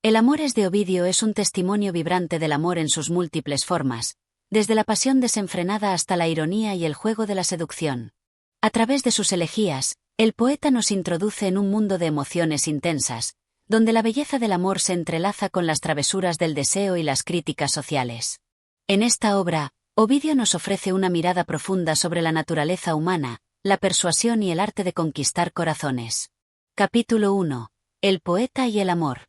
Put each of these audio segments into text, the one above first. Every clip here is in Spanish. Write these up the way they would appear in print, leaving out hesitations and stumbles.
El Amores de Ovidio es un testimonio vibrante del amor en sus múltiples formas, desde la pasión desenfrenada hasta la ironía y el juego de la seducción. A través de sus elegías, el poeta nos introduce en un mundo de emociones intensas, donde la belleza del amor se entrelaza con las travesuras del deseo y las críticas sociales. En esta obra, Ovidio nos ofrece una mirada profunda sobre la naturaleza humana, la persuasión y el arte de conquistar corazones. Capítulo 1. El poeta y el amor.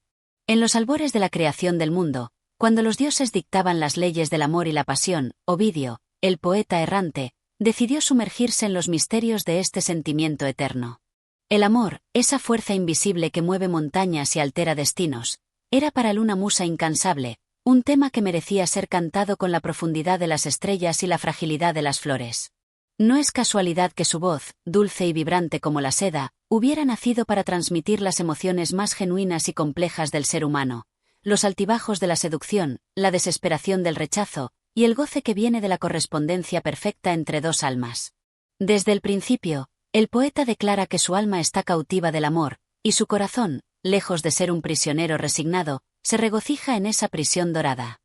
En los albores de la creación del mundo, cuando los dioses dictaban las leyes del amor y la pasión, Ovidio, el poeta errante, decidió sumergirse en los misterios de este sentimiento eterno. El amor, esa fuerza invisible que mueve montañas y altera destinos, era para él una musa incansable, un tema que merecía ser cantado con la profundidad de las estrellas y la fragilidad de las flores. No es casualidad que su voz, dulce y vibrante como la seda, hubiera nacido para transmitir las emociones más genuinas y complejas del ser humano, los altibajos de la seducción, la desesperación del rechazo, y el goce que viene de la correspondencia perfecta entre dos almas. Desde el principio, el poeta declara que su alma está cautiva del amor, y su corazón, lejos de ser un prisionero resignado, se regocija en esa prisión dorada.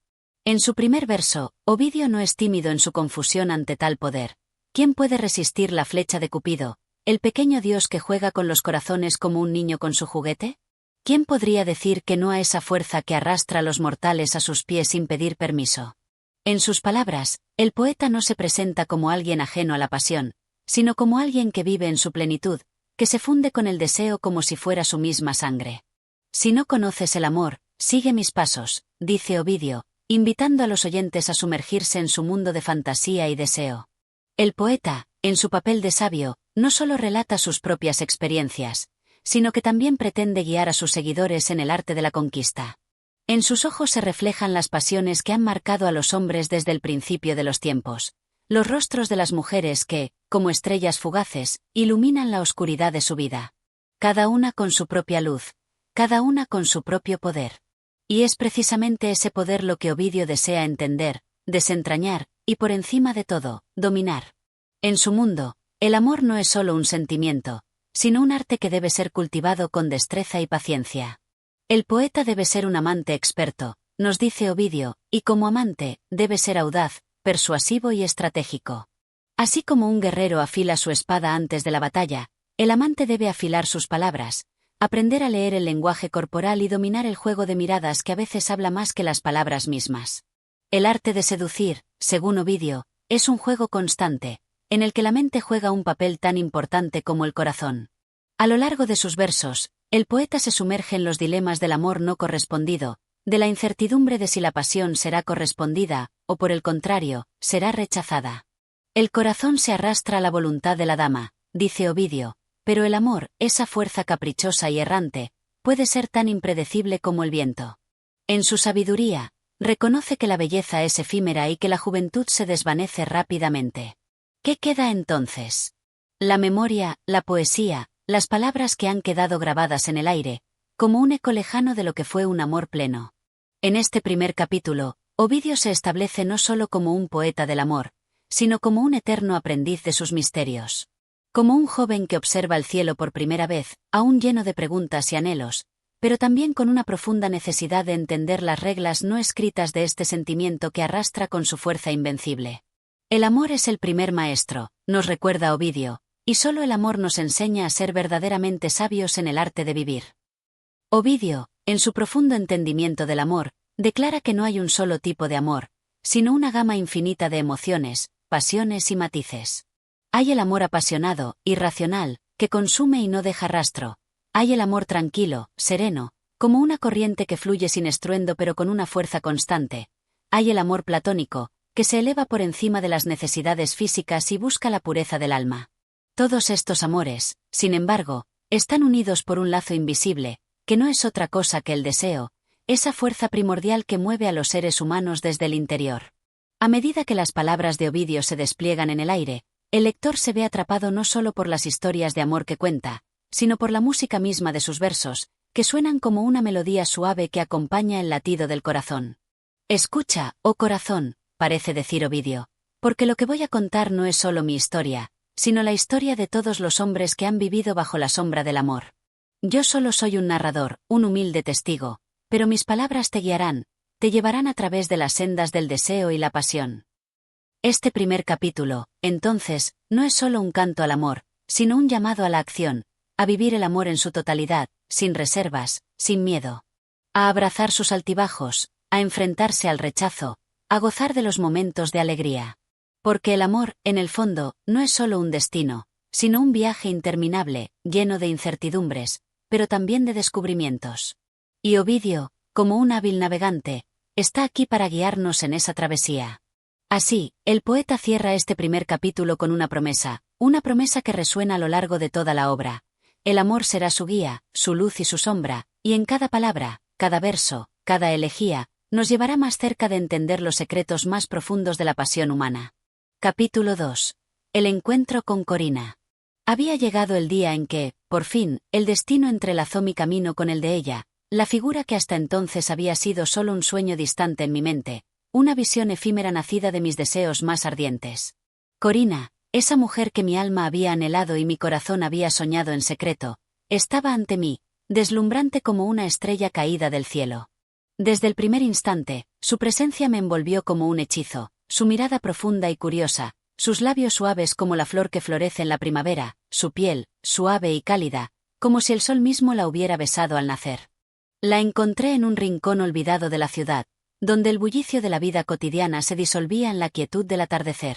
En su primer verso, Ovidio no es tímido en su confusión ante tal poder. ¿Quién puede resistir la flecha de Cupido, el pequeño dios que juega con los corazones como un niño con su juguete? ¿Quién podría decir que no a esa fuerza que arrastra a los mortales a sus pies sin pedir permiso? En sus palabras, el poeta no se presenta como alguien ajeno a la pasión, sino como alguien que vive en su plenitud, que se funde con el deseo como si fuera su misma sangre. Si no conoces el amor, sigue mis pasos, dice Ovidio, invitando a los oyentes a sumergirse en su mundo de fantasía y deseo. El poeta, en su papel de sabio, no solo relata sus propias experiencias, sino que también pretende guiar a sus seguidores en el arte de la conquista. En sus ojos se reflejan las pasiones que han marcado a los hombres desde el principio de los tiempos, los rostros de las mujeres que, como estrellas fugaces, iluminan la oscuridad de su vida. Cada una con su propia luz, cada una con su propio poder. Y es precisamente ese poder lo que Ovidio desea entender, desentrañar, y por encima de todo, dominar. En su mundo, el amor no es solo un sentimiento, sino un arte que debe ser cultivado con destreza y paciencia. El poeta debe ser un amante experto, nos dice Ovidio, y como amante, debe ser audaz, persuasivo y estratégico. Así como un guerrero afila su espada antes de la batalla, el amante debe afilar sus palabras, aprender a leer el lenguaje corporal y dominar el juego de miradas que a veces habla más que las palabras mismas. El arte de seducir, según Ovidio, es un juego constante, en el que la mente juega un papel tan importante como el corazón. A lo largo de sus versos, el poeta se sumerge en los dilemas del amor no correspondido, de la incertidumbre de si la pasión será correspondida, o por el contrario, será rechazada. El corazón se arrastra a la voluntad de la dama, dice Ovidio, pero el amor, esa fuerza caprichosa y errante, puede ser tan impredecible como el viento. En su sabiduría, reconoce que la belleza es efímera y que la juventud se desvanece rápidamente. ¿Qué queda entonces? La memoria, la poesía, las palabras que han quedado grabadas en el aire, como un eco lejano de lo que fue un amor pleno. En este primer capítulo, Ovidio se establece no solo como un poeta del amor, sino como un eterno aprendiz de sus misterios. Como un joven que observa el cielo por primera vez, aún lleno de preguntas y anhelos, pero también con una profunda necesidad de entender las reglas no escritas de este sentimiento que arrastra con su fuerza invencible. El amor es el primer maestro, nos recuerda Ovidio, y solo el amor nos enseña a ser verdaderamente sabios en el arte de vivir. Ovidio, en su profundo entendimiento del amor, declara que no hay un solo tipo de amor, sino una gama infinita de emociones, pasiones y matices. Hay el amor apasionado, irracional, que consume y no deja rastro. Hay el amor tranquilo, sereno, como una corriente que fluye sin estruendo pero con una fuerza constante. Hay el amor platónico, que se eleva por encima de las necesidades físicas y busca la pureza del alma. Todos estos amores, sin embargo, están unidos por un lazo invisible, que no es otra cosa que el deseo, esa fuerza primordial que mueve a los seres humanos desde el interior. A medida que las palabras de Ovidio se despliegan en el aire, el lector se ve atrapado no solo por las historias de amor que cuenta, sino por la música misma de sus versos, que suenan como una melodía suave que acompaña el latido del corazón. Escucha, oh corazón, parece decir Ovidio, porque lo que voy a contar no es solo mi historia, sino la historia de todos los hombres que han vivido bajo la sombra del amor. Yo solo soy un narrador, un humilde testigo, pero mis palabras te guiarán, te llevarán a través de las sendas del deseo y la pasión. Este primer capítulo, entonces, no es solo un canto al amor, sino un llamado a la acción, a vivir el amor en su totalidad, sin reservas, sin miedo. A abrazar sus altibajos, a enfrentarse al rechazo, a gozar de los momentos de alegría. Porque el amor, en el fondo, no es solo un destino, sino un viaje interminable, lleno de incertidumbres, pero también de descubrimientos. Y Ovidio, como un hábil navegante, está aquí para guiarnos en esa travesía. Así, el poeta cierra este primer capítulo con una promesa que resuena a lo largo de toda la obra. El amor será su guía, su luz y su sombra, y en cada palabra, cada verso, cada elegía, nos llevará más cerca de entender los secretos más profundos de la pasión humana. Capítulo 2. El encuentro con Corina. Había llegado el día en que, por fin, el destino entrelazó mi camino con el de ella, la figura que hasta entonces había sido solo un sueño distante en mi mente, una visión efímera nacida de mis deseos más ardientes. Corina, esa mujer que mi alma había anhelado y mi corazón había soñado en secreto, estaba ante mí, deslumbrante como una estrella caída del cielo. Desde el primer instante, su presencia me envolvió como un hechizo, su mirada profunda y curiosa, sus labios suaves como la flor que florece en la primavera, su piel, suave y cálida, como si el sol mismo la hubiera besado al nacer. La encontré en un rincón olvidado de la ciudad, donde el bullicio de la vida cotidiana se disolvía en la quietud del atardecer.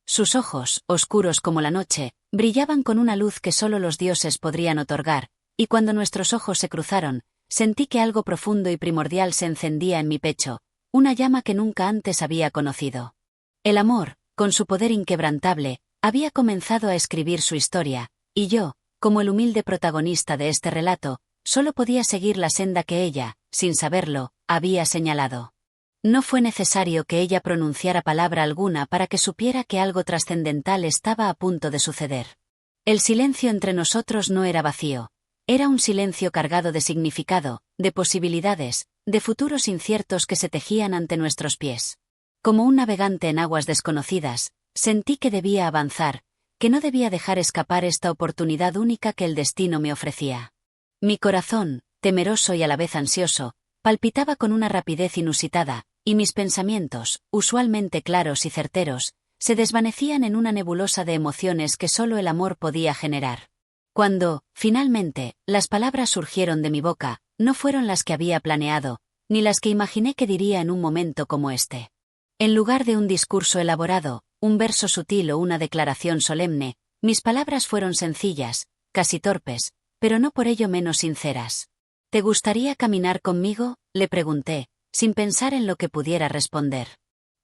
Sus ojos, oscuros como la noche, brillaban con una luz que solo los dioses podrían otorgar, y cuando nuestros ojos se cruzaron, sentí que algo profundo y primordial se encendía en mi pecho, una llama que nunca antes había conocido. El amor, con su poder inquebrantable, había comenzado a escribir su historia, y yo, como el humilde protagonista de este relato, solo podía seguir la senda que ella, sin saberlo, había señalado. No fue necesario que ella pronunciara palabra alguna para que supiera que algo trascendental estaba a punto de suceder. El silencio entre nosotros no era vacío. Era un silencio cargado de significado, de posibilidades, de futuros inciertos que se tejían ante nuestros pies. Como un navegante en aguas desconocidas, sentí que debía avanzar, que no debía dejar escapar esta oportunidad única que el destino me ofrecía. Mi corazón, temeroso y a la vez ansioso, palpitaba con una rapidez inusitada, y mis pensamientos, usualmente claros y certeros, se desvanecían en una nebulosa de emociones que solo el amor podía generar. Cuando, finalmente, las palabras surgieron de mi boca, no fueron las que había planeado, ni las que imaginé que diría en un momento como este. En lugar de un discurso elaborado, un verso sutil o una declaración solemne, mis palabras fueron sencillas, casi torpes, pero no por ello menos sinceras. ¿Te gustaría caminar conmigo?, le pregunté, sin pensar en lo que pudiera responder.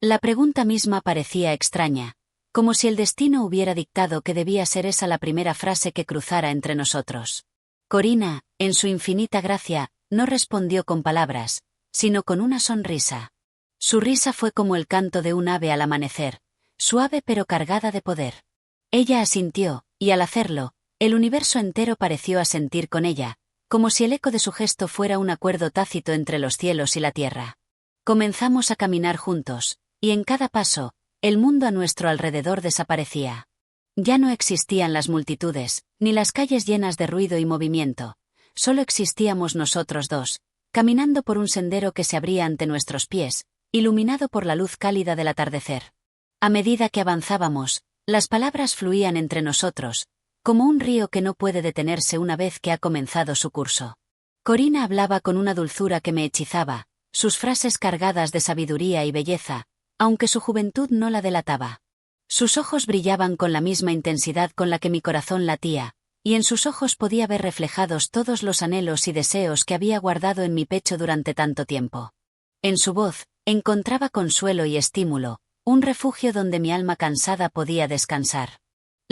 La pregunta misma parecía extraña, como si el destino hubiera dictado que debía ser esa la primera frase que cruzara entre nosotros. Corina, en su infinita gracia, no respondió con palabras, sino con una sonrisa. Su risa fue como el canto de un ave al amanecer, suave pero cargada de poder. Ella asintió, y al hacerlo, el universo entero pareció asentir con ella, como si el eco de su gesto fuera un acuerdo tácito entre los cielos y la tierra. Comenzamos a caminar juntos, y en cada paso, el mundo a nuestro alrededor desaparecía. Ya no existían las multitudes, ni las calles llenas de ruido y movimiento, solo existíamos nosotros dos, caminando por un sendero que se abría ante nuestros pies, iluminado por la luz cálida del atardecer. A medida que avanzábamos, las palabras fluían entre nosotros, como un río que no puede detenerse una vez que ha comenzado su curso. Corina hablaba con una dulzura que me hechizaba, sus frases cargadas de sabiduría y belleza, aunque su juventud no la delataba. Sus ojos brillaban con la misma intensidad con la que mi corazón latía, y en sus ojos podía ver reflejados todos los anhelos y deseos que había guardado en mi pecho durante tanto tiempo. En su voz, encontraba consuelo y estímulo, un refugio donde mi alma cansada podía descansar.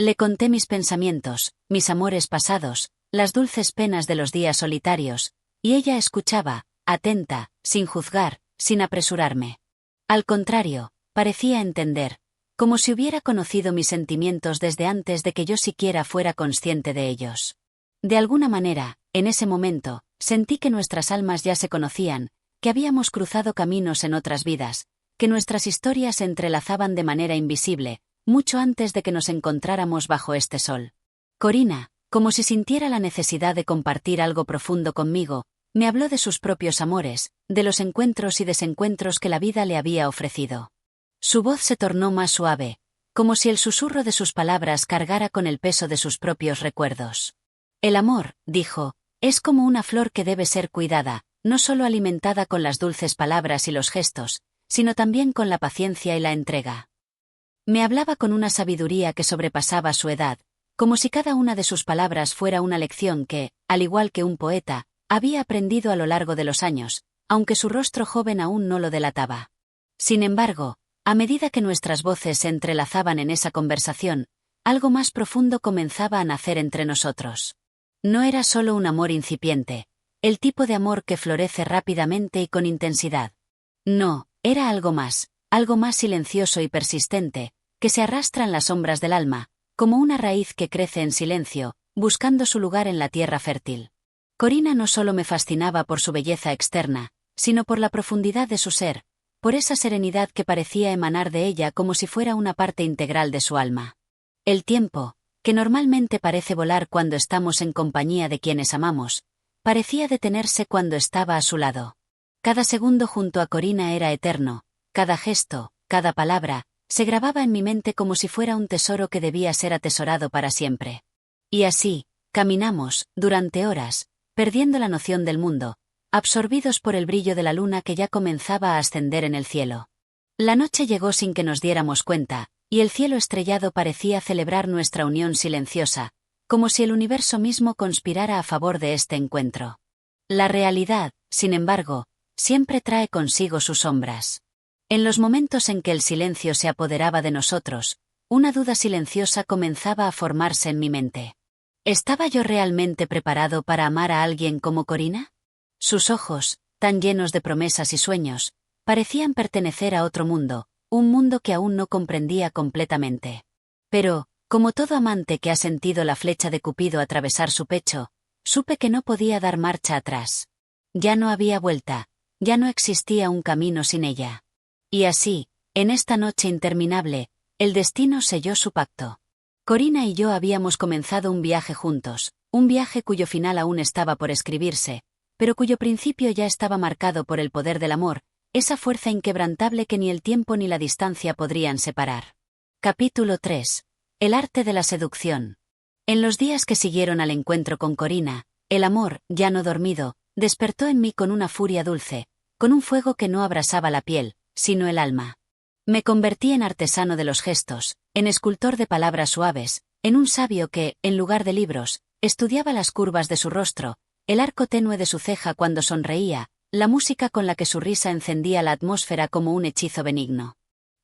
Le conté mis pensamientos, mis amores pasados, las dulces penas de los días solitarios, y ella escuchaba, atenta, sin juzgar, sin apresurarme. Al contrario, parecía entender, como si hubiera conocido mis sentimientos desde antes de que yo siquiera fuera consciente de ellos. De alguna manera, en ese momento, sentí que nuestras almas ya se conocían, que habíamos cruzado caminos en otras vidas, que nuestras historias se entrelazaban de manera invisible, mucho antes de que nos encontráramos bajo este sol. Corina, como si sintiera la necesidad de compartir algo profundo conmigo, Me habló de sus propios amores, de los encuentros y desencuentros que la vida le había ofrecido. Su voz se tornó más suave, como si el susurro de sus palabras cargara con el peso de sus propios recuerdos. El amor, dijo, es como una flor que debe ser cuidada, no solo alimentada con las dulces palabras y los gestos, sino también con la paciencia y la entrega. Me hablaba con una sabiduría que sobrepasaba su edad, como si cada una de sus palabras fuera una lección que, al igual que un poeta, había aprendido a lo largo de los años, aunque su rostro joven aún no lo delataba. Sin embargo, a medida que nuestras voces se entrelazaban en esa conversación, algo más profundo comenzaba a nacer entre nosotros. No era solo un amor incipiente, el tipo de amor que florece rápidamente y con intensidad. No, era algo más silencioso y persistente, que se arrastra en las sombras del alma, como una raíz que crece en silencio, buscando su lugar en la tierra fértil. Corina no solo me fascinaba por su belleza externa, sino por la profundidad de su ser, por esa serenidad que parecía emanar de ella como si fuera una parte integral de su alma. El tiempo, que normalmente parece volar cuando estamos en compañía de quienes amamos, parecía detenerse cuando estaba a su lado. Cada segundo junto a Corina era eterno, cada gesto, cada palabra, se grababa en mi mente como si fuera un tesoro que debía ser atesorado para siempre. Y así, caminamos, durante horas, perdiendo la noción del mundo, absorbidos por el brillo de la luna que ya comenzaba a ascender en el cielo. La noche llegó sin que nos diéramos cuenta, y el cielo estrellado parecía celebrar nuestra unión silenciosa, como si el universo mismo conspirara a favor de este encuentro. La realidad, sin embargo, siempre trae consigo sus sombras. En los momentos en que el silencio se apoderaba de nosotros, una duda silenciosa comenzaba a formarse en mi mente. ¿Estaba yo realmente preparado para amar a alguien como Corina? Sus ojos, tan llenos de promesas y sueños, parecían pertenecer a otro mundo, un mundo que aún no comprendía completamente. Pero, como todo amante que ha sentido la flecha de Cupido atravesar su pecho, supe que no podía dar marcha atrás. Ya no había vuelta, ya no existía un camino sin ella. Y así, en esta noche interminable, el destino selló su pacto. Corina y yo habíamos comenzado un viaje juntos, un viaje cuyo final aún estaba por escribirse, pero cuyo principio ya estaba marcado por el poder del amor, esa fuerza inquebrantable que ni el tiempo ni la distancia podrían separar. Capítulo 3. El arte de la seducción. En los días que siguieron al encuentro con Corina, el amor, ya no dormido, despertó en mí con una furia dulce, con un fuego que no abrasaba la piel, sino el alma. Me convertí en artesano de los gestos, en escultor de palabras suaves, en un sabio que, en lugar de libros, estudiaba las curvas de su rostro, el arco tenue de su ceja cuando sonreía, la música con la que su risa encendía la atmósfera como un hechizo benigno.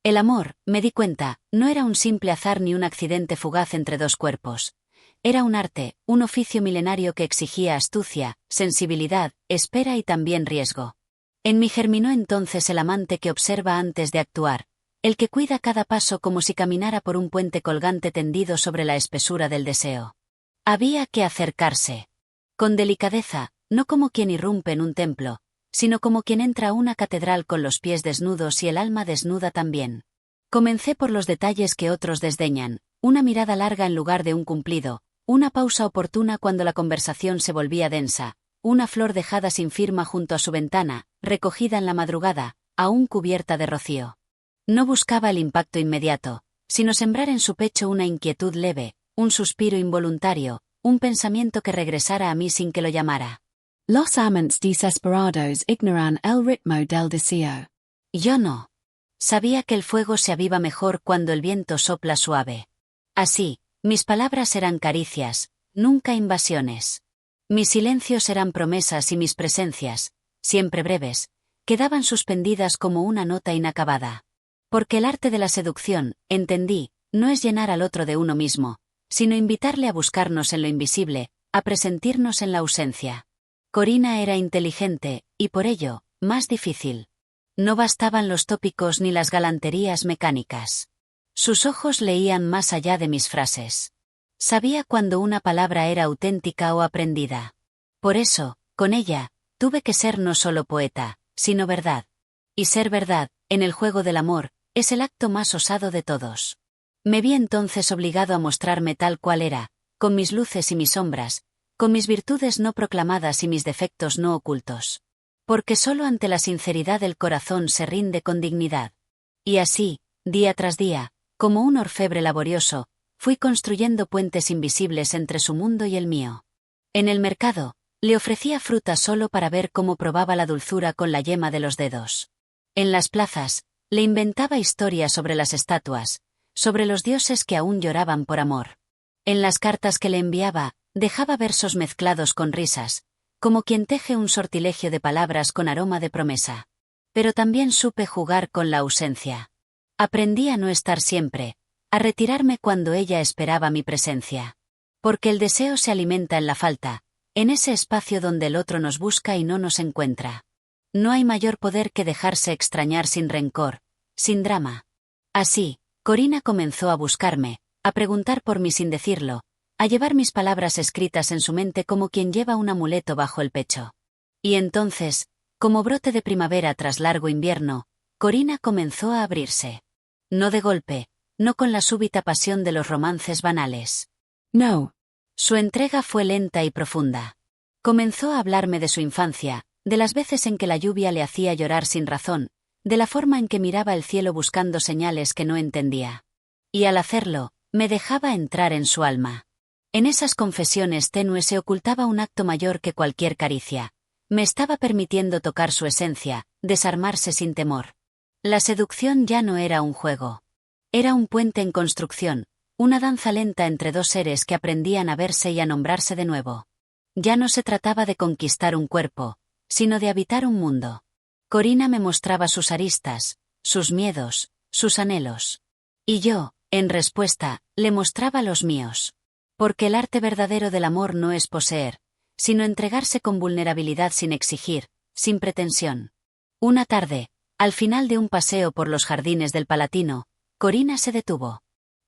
El amor, me di cuenta, no era un simple azar ni un accidente fugaz entre dos cuerpos. Era un arte, un oficio milenario que exigía astucia, sensibilidad, espera y también riesgo. En mí germinó entonces el amante que observa antes de actuar, el que cuida cada paso como si caminara por un puente colgante tendido sobre la espesura del deseo. Había que acercarse. Con delicadeza, no como quien irrumpe en un templo, sino como quien entra a una catedral con los pies desnudos y el alma desnuda también. Comencé por los detalles que otros desdeñan, una mirada larga en lugar de un cumplido, una pausa oportuna cuando la conversación se volvía densa, una flor dejada sin firma junto a su ventana, recogida en la madrugada, aún cubierta de rocío. No buscaba el impacto inmediato, sino sembrar en su pecho una inquietud leve, un suspiro involuntario, un pensamiento que regresara a mí sin que lo llamara. Los amantes desesperados ignoran el ritmo del deseo. Yo no. Sabía que el fuego se aviva mejor cuando el viento sopla suave. Así, mis palabras eran caricias, nunca invasiones. Mis silencios eran promesas y mis presencias, siempre breves, quedaban suspendidas como una nota inacabada. Porque el arte de la seducción, entendí, no es llenar al otro de uno mismo, sino invitarle a buscarnos en lo invisible, a presentirnos en la ausencia. Corina era inteligente, y por ello, más difícil. No bastaban los tópicos ni las galanterías mecánicas. Sus ojos leían más allá de mis frases. Sabía cuando una palabra era auténtica o aprendida. Por eso, con ella, tuve que ser no solo poeta, sino verdad. Y ser verdad, en el juego del amor, es el acto más osado de todos. Me vi entonces obligado a mostrarme tal cual era, con mis luces y mis sombras, con mis virtudes no proclamadas y mis defectos no ocultos. Porque solo ante la sinceridad el corazón se rinde con dignidad. Y así, día tras día, como un orfebre laborioso, fui construyendo puentes invisibles entre su mundo y el mío. En el mercado, le ofrecía fruta solo para ver cómo probaba la dulzura con la yema de los dedos. En las plazas, le inventaba historias sobre las estatuas, sobre los dioses que aún lloraban por amor. En las cartas que le enviaba, dejaba versos mezclados con risas, como quien teje un sortilegio de palabras con aroma de promesa. Pero también supe jugar con la ausencia. Aprendí a no estar siempre, a retirarme cuando ella esperaba mi presencia. Porque el deseo se alimenta en la falta, en ese espacio donde el otro nos busca y no nos encuentra. No hay mayor poder que dejarse extrañar sin rencor, sin drama. Así, Corina comenzó a buscarme, a preguntar por mí sin decirlo, a llevar mis palabras escritas en su mente como quien lleva un amuleto bajo el pecho. Y entonces, como brote de primavera tras largo invierno, Corina comenzó a abrirse. No de golpe, no con la súbita pasión de los romances banales. No. Su entrega fue lenta y profunda. Comenzó a hablarme de su infancia, de las veces en que la lluvia le hacía llorar sin razón, de la forma en que miraba el cielo buscando señales que no entendía. Y al hacerlo, me dejaba entrar en su alma. En esas confesiones tenues se ocultaba un acto mayor que cualquier caricia. Me estaba permitiendo tocar su esencia, desarmarse sin temor. La seducción ya no era un juego. Era un puente en construcción, una danza lenta entre dos seres que aprendían a verse y a nombrarse de nuevo. Ya no se trataba de conquistar un cuerpo, sino de habitar un mundo. Corina me mostraba sus aristas, sus miedos, sus anhelos. Y yo, en respuesta, le mostraba los míos. Porque el arte verdadero del amor no es poseer, sino entregarse con vulnerabilidad sin exigir, sin pretensión. Una tarde, al final de un paseo por los jardines del Palatino, Corina se detuvo.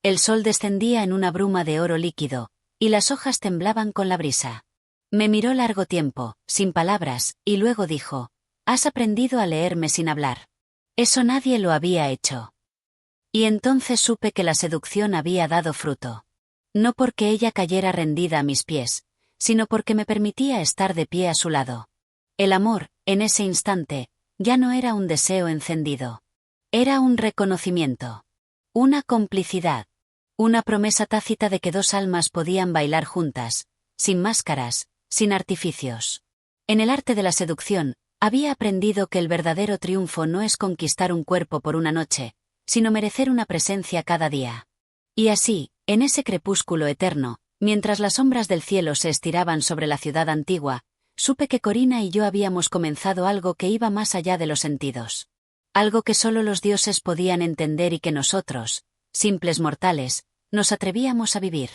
El sol descendía en una bruma de oro líquido, y las hojas temblaban con la brisa. Me miró largo tiempo, sin palabras, y luego dijo: «Has aprendido a leerme sin hablar». Eso nadie lo había hecho. Y entonces supe que la seducción había dado fruto. No porque ella cayera rendida a mis pies, sino porque me permitía estar de pie a su lado. El amor, en ese instante, ya no era un deseo encendido. Era un reconocimiento. Una complicidad. Una promesa tácita de que dos almas podían bailar juntas, sin máscaras, sin artificios. En el arte de la seducción, había aprendido que el verdadero triunfo no es conquistar un cuerpo por una noche, sino merecer una presencia cada día. Y así, en ese crepúsculo eterno, mientras las sombras del cielo se estiraban sobre la ciudad antigua, supe que Corina y yo habíamos comenzado algo que iba más allá de los sentidos. Algo que solo los dioses podían entender y que nosotros, simples mortales, nos atrevíamos a vivir.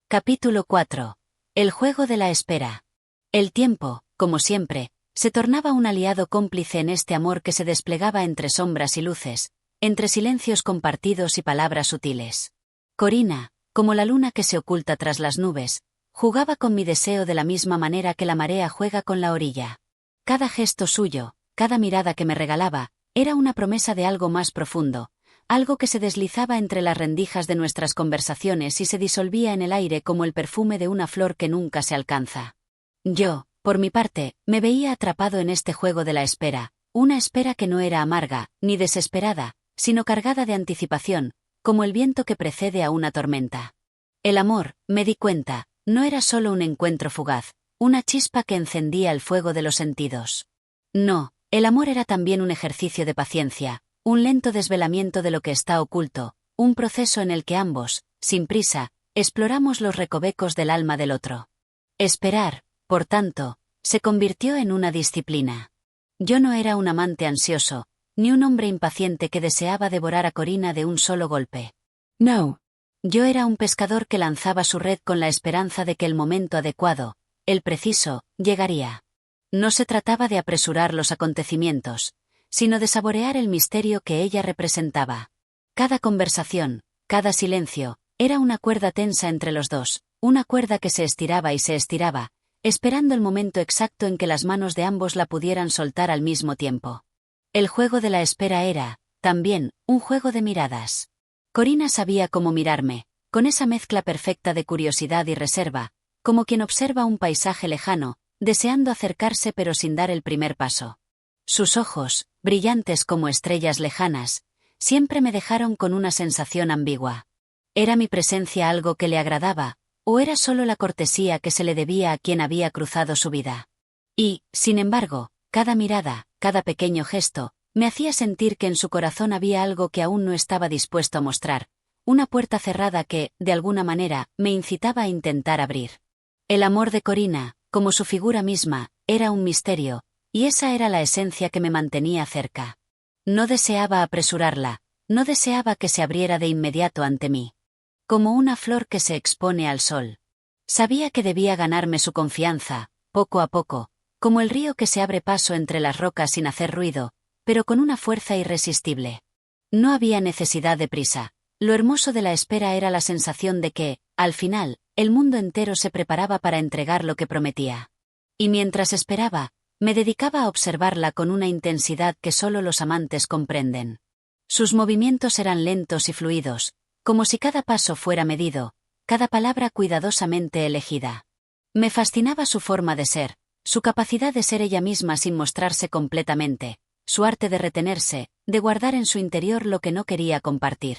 Capítulo 4. El juego de la espera. El tiempo, como siempre, se tornaba un aliado cómplice en este amor que se desplegaba entre sombras y luces, entre silencios compartidos y palabras sutiles. Corina, como la luna que se oculta tras las nubes, jugaba con mi deseo de la misma manera que la marea juega con la orilla. Cada gesto suyo, cada mirada que me regalaba, era una promesa de algo más profundo, algo que se deslizaba entre las rendijas de nuestras conversaciones y se disolvía en el aire como el perfume de una flor que nunca se alcanza. Yo, por mi parte, me veía atrapado en este juego de la espera, una espera que no era amarga, ni desesperada, sino cargada de anticipación, como el viento que precede a una tormenta. El amor, me di cuenta, no era solo un encuentro fugaz, una chispa que encendía el fuego de los sentidos. No, el amor era también un ejercicio de paciencia, un lento desvelamiento de lo que está oculto, un proceso en el que ambos, sin prisa, exploramos los recovecos del alma del otro. Esperar, por tanto, se convirtió en una disciplina. Yo no era un amante ansioso, ni un hombre impaciente que deseaba devorar a Corina de un solo golpe. No. Yo era un pescador que lanzaba su red con la esperanza de que el momento adecuado, el preciso, llegaría. No se trataba de apresurar los acontecimientos, sino de saborear el misterio que ella representaba. Cada conversación, cada silencio, era una cuerda tensa entre los dos, una cuerda que se estiraba y se estiraba, esperando el momento exacto en que las manos de ambos la pudieran soltar al mismo tiempo. El juego de la espera era, también, un juego de miradas. Corina sabía cómo mirarme, con esa mezcla perfecta de curiosidad y reserva, como quien observa un paisaje lejano, deseando acercarse pero sin dar el primer paso. Sus ojos, brillantes como estrellas lejanas, siempre me dejaron con una sensación ambigua. ¿Era mi presencia algo que le agradaba, o era solo la cortesía que se le debía a quien había cruzado su vida? Y, sin embargo, cada mirada, cada pequeño gesto, me hacía sentir que en su corazón había algo que aún no estaba dispuesto a mostrar, una puerta cerrada que, de alguna manera, me incitaba a intentar abrir. El amor de Corina, como su figura misma, era un misterio, y esa era la esencia que me mantenía cerca. No deseaba apresurarla, no deseaba que se abriera de inmediato ante mí. Como una flor que se expone al sol. Sabía que debía ganarme su confianza, poco a poco, como el río que se abre paso entre las rocas sin hacer ruido, pero con una fuerza irresistible. No había necesidad de prisa. Lo hermoso de la espera era la sensación de que, al final, el mundo entero se preparaba para entregar lo que prometía. Y mientras esperaba, me dedicaba a observarla con una intensidad que solo los amantes comprenden. Sus movimientos eran lentos y fluidos, como si cada paso fuera medido, cada palabra cuidadosamente elegida. Me fascinaba su forma de ser, su capacidad de ser ella misma sin mostrarse completamente, su arte de retenerse, de guardar en su interior lo que no quería compartir.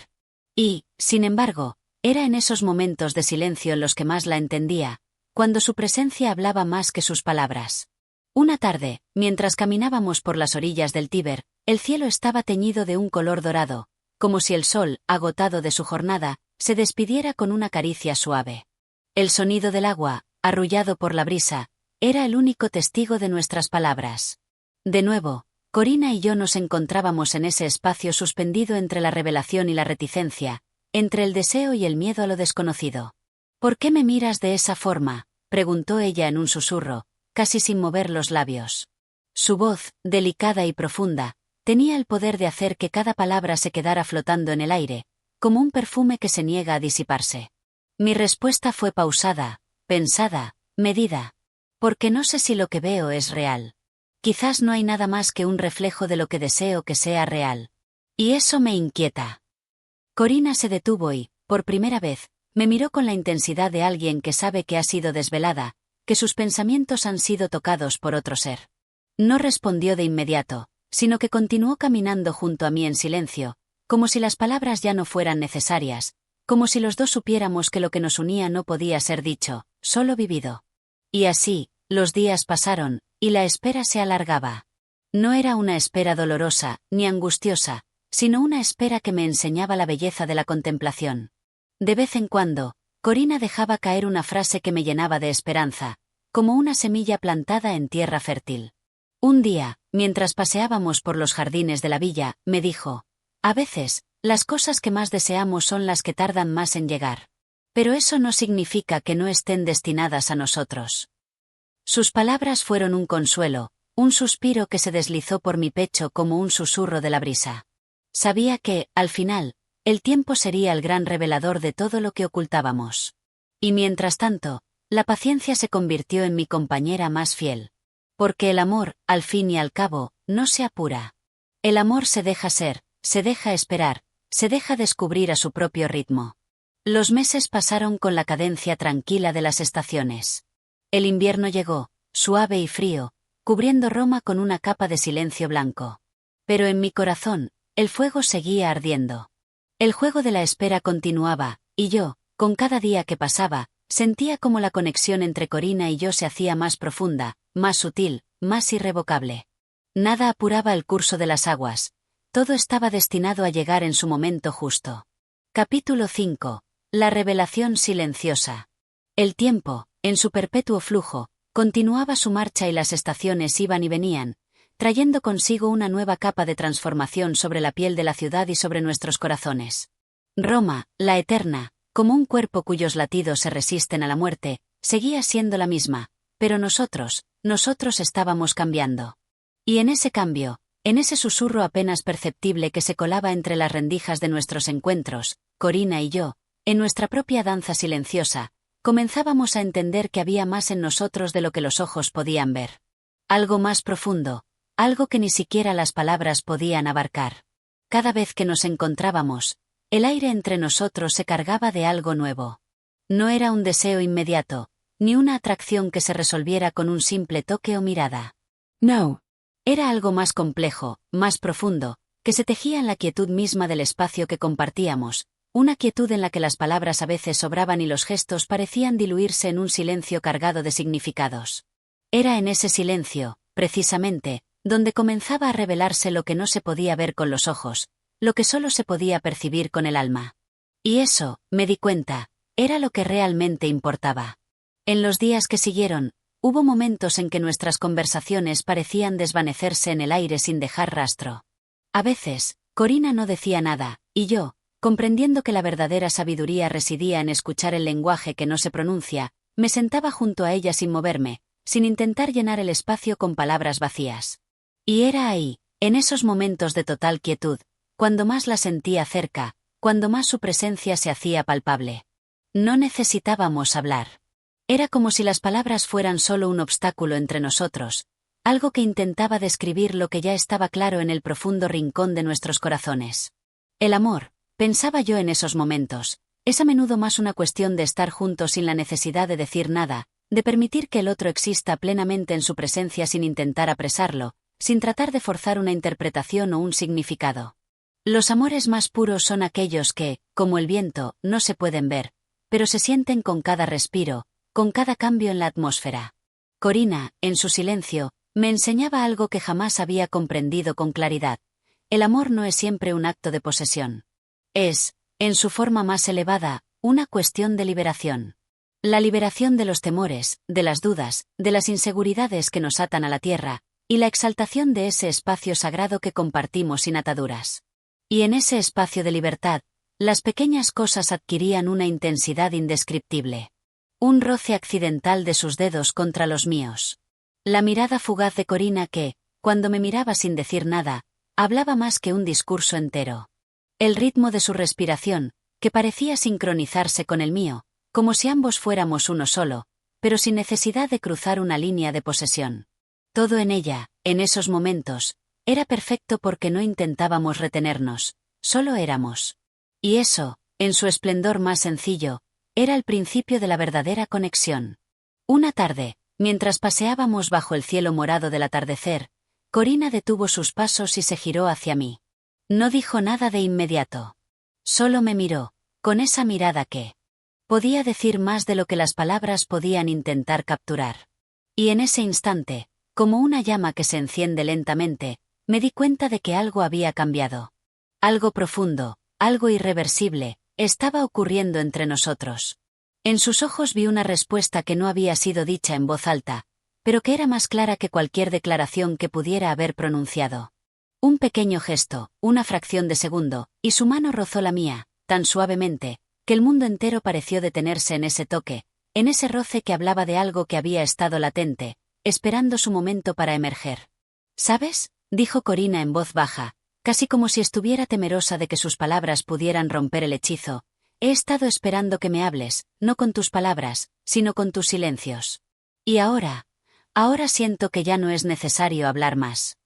Y, sin embargo, era en esos momentos de silencio en los que más la entendía, cuando su presencia hablaba más que sus palabras. Una tarde, mientras caminábamos por las orillas del Tíber, el cielo estaba teñido de un color dorado, como si el sol, agotado de su jornada, se despidiera con una caricia suave. El sonido del agua, arrullado por la brisa, era el único testigo de nuestras palabras. De nuevo, Corina y yo nos encontrábamos en ese espacio suspendido entre la revelación y la reticencia, entre el deseo y el miedo a lo desconocido. ¿Por qué me miras de esa forma?, preguntó ella en un susurro, casi sin mover los labios. Su voz, delicada y profunda, tenía el poder de hacer que cada palabra se quedara flotando en el aire, como un perfume que se niega a disiparse. Mi respuesta fue pausada, pensada, medida. Porque no sé si lo que veo es real. Quizás no hay nada más que un reflejo de lo que deseo que sea real. Y eso me inquieta. Corina se detuvo y, por primera vez, me miró con la intensidad de alguien que sabe que ha sido desvelada, que sus pensamientos han sido tocados por otro ser. No respondió de inmediato, sino que continuó caminando junto a mí en silencio, como si las palabras ya no fueran necesarias, como si los dos supiéramos que lo que nos unía no podía ser dicho, solo vivido. Y así, los días pasaron, y la espera se alargaba. No era una espera dolorosa, ni angustiosa, sino una espera que me enseñaba la belleza de la contemplación. De vez en cuando, Corina dejaba caer una frase que me llenaba de esperanza, como una semilla plantada en tierra fértil. Un día, mientras paseábamos por los jardines de la villa, me dijo: «A veces, las cosas que más deseamos son las que tardan más en llegar. Pero eso no significa que no estén destinadas a nosotros». Sus palabras fueron un consuelo, un suspiro que se deslizó por mi pecho como un susurro de la brisa. Sabía que, al final, el tiempo sería el gran revelador de todo lo que ocultábamos. Y mientras tanto, la paciencia se convirtió en mi compañera más fiel. Porque el amor, al fin y al cabo, no se apura. El amor se deja ser, se deja esperar, se deja descubrir a su propio ritmo. Los meses pasaron con la cadencia tranquila de las estaciones. El invierno llegó, suave y frío, cubriendo Roma con una capa de silencio blanco. Pero en mi corazón, el fuego seguía ardiendo. El juego de la espera continuaba, y yo, con cada día que pasaba, sentía como la conexión entre Corina y yo se hacía más profunda, más sutil, más irrevocable. Nada apuraba el curso de las aguas. Todo estaba destinado a llegar en su momento justo. Capítulo 5. La revelación silenciosa. El tiempo, en su perpetuo flujo, continuaba su marcha y las estaciones iban y venían, trayendo consigo una nueva capa de transformación sobre la piel de la ciudad y sobre nuestros corazones. Roma, la eterna, como un cuerpo cuyos latidos se resisten a la muerte, seguía siendo la misma, pero nosotros estábamos cambiando. Y en ese cambio, en ese susurro apenas perceptible que se colaba entre las rendijas de nuestros encuentros, Corina y yo, en nuestra propia danza silenciosa, comenzábamos a entender que había más en nosotros de lo que los ojos podían ver. Algo más profundo, algo que ni siquiera las palabras podían abarcar. Cada vez que nos encontrábamos, el aire entre nosotros se cargaba de algo nuevo. No era un deseo inmediato, ni una atracción que se resolviera con un simple toque o mirada. No. Era algo más complejo, más profundo, que se tejía en la quietud misma del espacio que compartíamos, una quietud en la que las palabras a veces sobraban y los gestos parecían diluirse en un silencio cargado de significados. Era en ese silencio, precisamente, donde comenzaba a revelarse lo que no se podía ver con los ojos, lo que solo se podía percibir con el alma. Y eso, me di cuenta, era lo que realmente importaba. En los días que siguieron, hubo momentos en que nuestras conversaciones parecían desvanecerse en el aire sin dejar rastro. A veces, Corina no decía nada, y yo, comprendiendo que la verdadera sabiduría residía en escuchar el lenguaje que no se pronuncia, me sentaba junto a ella sin moverme, sin intentar llenar el espacio con palabras vacías. Y era ahí, en esos momentos de total quietud, cuando más la sentía cerca, cuando más su presencia se hacía palpable. No necesitábamos hablar. Era como si las palabras fueran solo un obstáculo entre nosotros, algo que intentaba describir lo que ya estaba claro en el profundo rincón de nuestros corazones. El amor, pensaba yo en esos momentos, es a menudo más una cuestión de estar juntos sin la necesidad de decir nada, de permitir que el otro exista plenamente en su presencia sin intentar apresarlo, sin tratar de forzar una interpretación o un significado. Los amores más puros son aquellos que, como el viento, no se pueden ver, pero se sienten con cada respiro, con cada cambio en la atmósfera. Corina, en su silencio, me enseñaba algo que jamás había comprendido con claridad. El amor no es siempre un acto de posesión. Es, en su forma más elevada, una cuestión de liberación. La liberación de los temores, de las dudas, de las inseguridades que nos atan a la tierra, y la exaltación de ese espacio sagrado que compartimos sin ataduras. Y en ese espacio de libertad, las pequeñas cosas adquirían una intensidad indescriptible. Un roce accidental de sus dedos contra los míos. La mirada fugaz de Corina que, cuando me miraba sin decir nada, hablaba más que un discurso entero. El ritmo de su respiración, que parecía sincronizarse con el mío, como si ambos fuéramos uno solo, pero sin necesidad de cruzar una línea de posesión. Todo en ella, en esos momentos, era perfecto porque no intentábamos retenernos, solo éramos. Y eso, en su esplendor más sencillo, era el principio de la verdadera conexión. Una tarde, mientras paseábamos bajo el cielo morado del atardecer, Corina detuvo sus pasos y se giró hacia mí. No dijo nada de inmediato. Solo me miró, con esa mirada que podía decir más de lo que las palabras podían intentar capturar. Y en ese instante, como una llama que se enciende lentamente, me di cuenta de que algo había cambiado. Algo profundo, algo irreversible, estaba ocurriendo entre nosotros. En sus ojos vi una respuesta que no había sido dicha en voz alta, pero que era más clara que cualquier declaración que pudiera haber pronunciado. Un pequeño gesto, una fracción de segundo, y su mano rozó la mía, tan suavemente, que el mundo entero pareció detenerse en ese toque, en ese roce que hablaba de algo que había estado latente, esperando su momento para emerger. ¿Sabes?, dijo Corina en voz baja, casi como si estuviera temerosa de que sus palabras pudieran romper el hechizo. He estado esperando que me hables, no con tus palabras, sino con tus silencios. Y ahora siento que ya no es necesario hablar más.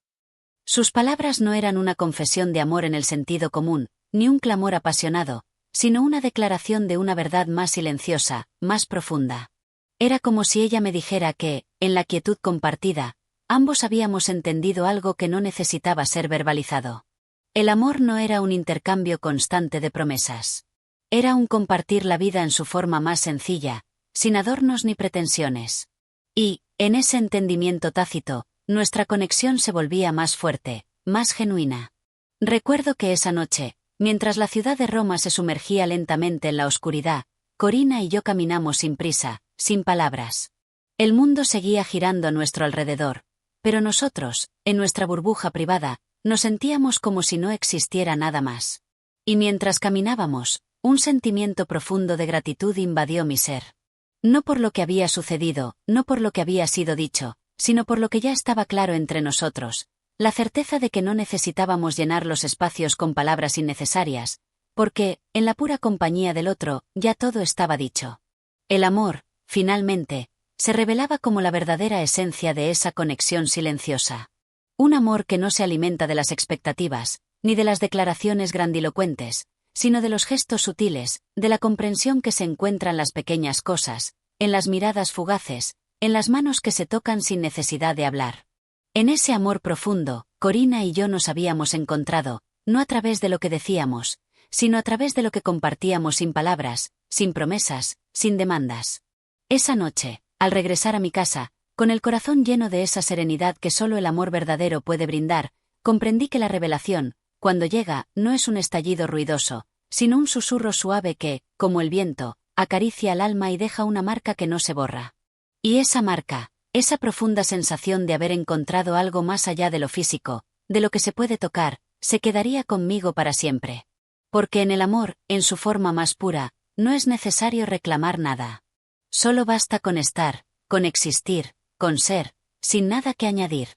Sus palabras no eran una confesión de amor en el sentido común, ni un clamor apasionado, sino una declaración de una verdad más silenciosa, más profunda. Era como si ella me dijera que, en la quietud compartida, ambos habíamos entendido algo que no necesitaba ser verbalizado. El amor no era un intercambio constante de promesas. Era un compartir la vida en su forma más sencilla, sin adornos ni pretensiones. Y, en ese entendimiento tácito, nuestra conexión se volvía más fuerte, más genuina. Recuerdo que esa noche, mientras la ciudad de Roma se sumergía lentamente en la oscuridad, Corina y yo caminamos sin prisa, sin palabras. El mundo seguía girando a nuestro alrededor, pero nosotros, en nuestra burbuja privada, nos sentíamos como si no existiera nada más. Y mientras caminábamos, un sentimiento profundo de gratitud invadió mi ser. No por lo que había sucedido, no por lo que había sido dicho, sino por lo que ya estaba claro entre nosotros, la certeza de que no necesitábamos llenar los espacios con palabras innecesarias, porque, en la pura compañía del otro, ya todo estaba dicho. El amor, finalmente, se revelaba como la verdadera esencia de esa conexión silenciosa. Un amor que no se alimenta de las expectativas, ni de las declaraciones grandilocuentes, sino de los gestos sutiles, de la comprensión que se encuentra en las pequeñas cosas, en las miradas fugaces, en las manos que se tocan sin necesidad de hablar. En ese amor profundo, Corina y yo nos habíamos encontrado, no a través de lo que decíamos, sino a través de lo que compartíamos sin palabras, sin promesas, sin demandas. Esa noche, al regresar a mi casa, con el corazón lleno de esa serenidad que solo el amor verdadero puede brindar, comprendí que la revelación, cuando llega, no es un estallido ruidoso, sino un susurro suave que, como el viento, acaricia el alma y deja una marca que no se borra. Y esa marca, esa profunda sensación de haber encontrado algo más allá de lo físico, de lo que se puede tocar, se quedaría conmigo para siempre. Porque en el amor, en su forma más pura, no es necesario reclamar nada. Solo basta con estar, con existir, con ser, sin nada que añadir.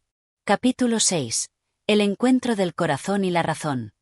Capítulo 6. El encuentro del corazón y la razón.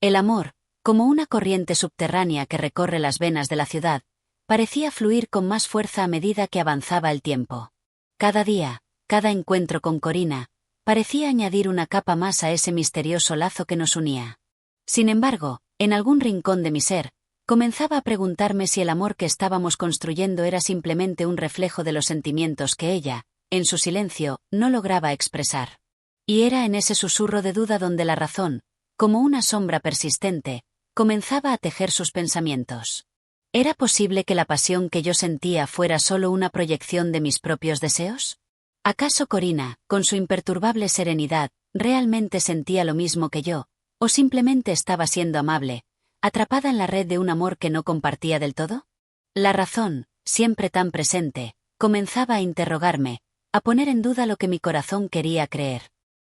El amor, como una corriente subterránea que recorre las venas de la ciudad, parecía fluir con más fuerza a medida que avanzaba el tiempo. Cada día, cada encuentro con Corina, parecía añadir una capa más a ese misterioso lazo que nos unía. Sin embargo, en algún rincón de mi ser, comenzaba a preguntarme si el amor que estábamos construyendo era simplemente un reflejo de los sentimientos que ella, en su silencio, no lograba expresar. Y era en ese susurro de duda donde la razón, como una sombra persistente, comenzaba a tejer sus pensamientos. ¿Era posible que la pasión que yo sentía fuera solo una proyección de mis propios deseos? ¿Acaso Corina, con su imperturbable serenidad, realmente sentía lo mismo que yo, o simplemente estaba siendo amable, atrapada en la red de un amor que no compartía del todo? La razón, siempre tan presente, comenzaba a interrogarme, a poner en duda lo que mi corazón quería creer.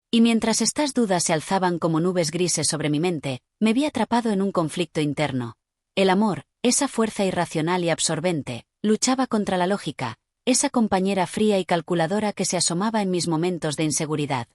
Y mientras estas dudas se alzaban como nubes grises sobre mi mente, me vi atrapado en un conflicto interno. El amor, esa fuerza irracional y absorbente, luchaba contra la lógica, esa compañera fría y calculadora que se asomaba en mis momentos de inseguridad.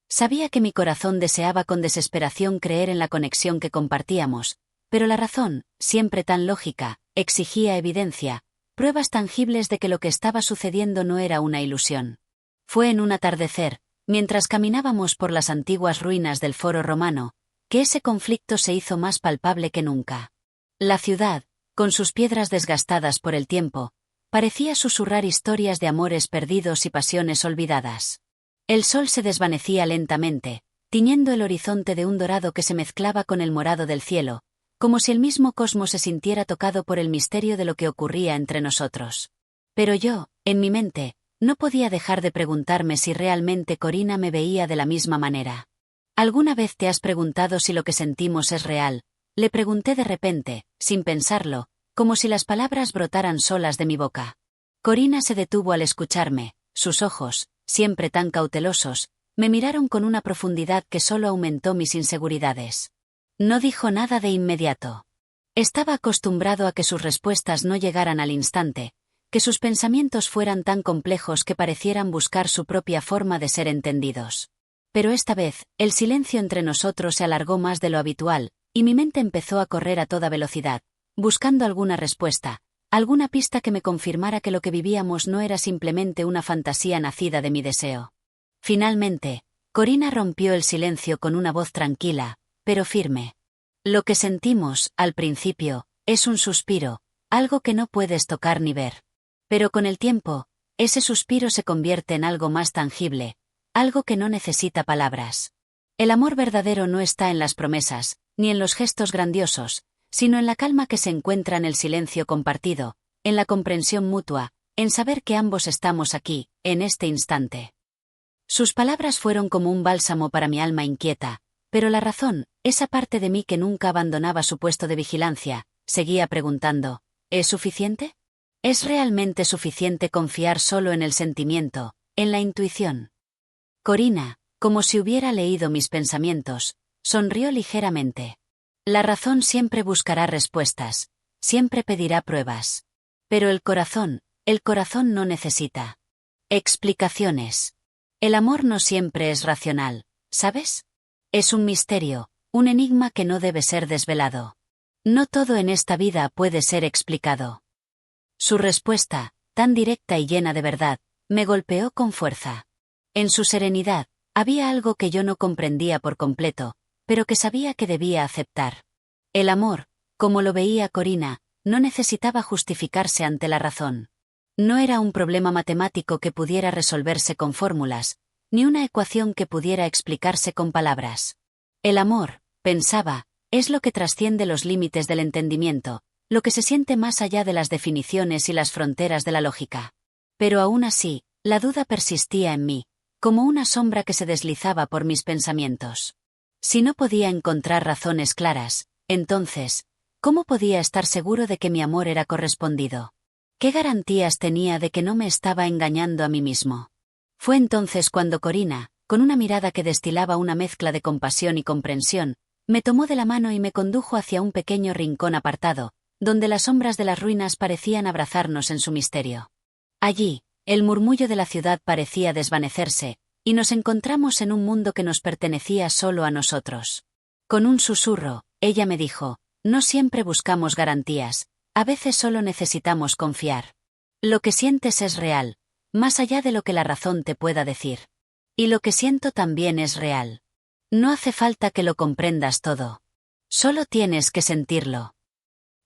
Sabía que mi corazón deseaba con desesperación creer en la conexión que compartíamos, pero la razón, siempre tan lógica, exigía evidencia, pruebas tangibles de que lo que estaba sucediendo no era una ilusión. Fue en un atardecer, mientras caminábamos por las antiguas ruinas del Foro Romano, que ese conflicto se hizo más palpable que nunca. La ciudad, con sus piedras desgastadas por el tiempo, parecía susurrar historias de amores perdidos y pasiones olvidadas. El sol se desvanecía lentamente, tiñendo el horizonte de un dorado que se mezclaba con el morado del cielo, como si el mismo cosmos se sintiera tocado por el misterio de lo que ocurría entre nosotros. Pero yo, en mi mente, no podía dejar de preguntarme si realmente Corina me veía de la misma manera. ¿Alguna vez te has preguntado si lo que sentimos es real? Le pregunté de repente, sin pensarlo, como si las palabras brotaran solas de mi boca. Corina se detuvo al escucharme, sus ojos, siempre tan cautelosos, me miraron con una profundidad que solo aumentó mis inseguridades. No dijo nada de inmediato. Estaba acostumbrado a que sus respuestas no llegaran al instante, que sus pensamientos fueran tan complejos que parecieran buscar su propia forma de ser entendidos. Pero esta vez, el silencio entre nosotros se alargó más de lo habitual, y mi mente empezó a correr a toda velocidad, buscando alguna respuesta, alguna pista que me confirmara que lo que vivíamos no era simplemente una fantasía nacida de mi deseo. Finalmente, Corina rompió el silencio con una voz tranquila, pero firme. Lo que sentimos, al principio, es un suspiro, algo que no puedes tocar ni ver. Pero con el tiempo, ese suspiro se convierte en algo más tangible, algo que no necesita palabras. El amor verdadero no está en las promesas, ni en los gestos grandiosos, sino en la calma que se encuentra en el silencio compartido, en la comprensión mutua, en saber que ambos estamos aquí, en este instante. Sus palabras fueron como un bálsamo para mi alma inquieta, pero la razón, esa parte de mí que nunca abandonaba su puesto de vigilancia, seguía preguntando, ¿es suficiente? ¿Es realmente suficiente confiar solo en el sentimiento, en la intuición? Corina, como si hubiera leído mis pensamientos, sonrió ligeramente. La razón siempre buscará respuestas, siempre pedirá pruebas. Pero el corazón no necesita explicaciones. El amor no siempre es racional, ¿sabes? Es un misterio, un enigma que no debe ser desvelado. No todo en esta vida puede ser explicado. Su respuesta, tan directa y llena de verdad, me golpeó con fuerza. En su serenidad, había algo que yo no comprendía por completo, pero que sabía que debía aceptar. El amor, como lo veía Corina, no necesitaba justificarse ante la razón. No era un problema matemático que pudiera resolverse con fórmulas, ni una ecuación que pudiera explicarse con palabras. El amor, pensaba, es lo que trasciende los límites del entendimiento, lo que se siente más allá de las definiciones y las fronteras de la lógica. Pero aún así, la duda persistía en mí, como una sombra que se deslizaba por mis pensamientos. Si no podía encontrar razones claras, entonces, ¿cómo podía estar seguro de que mi amor era correspondido? ¿Qué garantías tenía de que no me estaba engañando a mí mismo? Fue entonces cuando Corina, con una mirada que destilaba una mezcla de compasión y comprensión, me tomó de la mano y me condujo hacia un pequeño rincón apartado, donde las sombras de las ruinas parecían abrazarnos en su misterio. Allí, el murmullo de la ciudad parecía desvanecerse, y nos encontramos en un mundo que nos pertenecía solo a nosotros. Con un susurro, ella me dijo, no siempre buscamos garantías, a veces solo necesitamos confiar. Lo que sientes es real, más allá de lo que la razón te pueda decir. Y lo que siento también es real. No hace falta que lo comprendas todo. Solo tienes que sentirlo.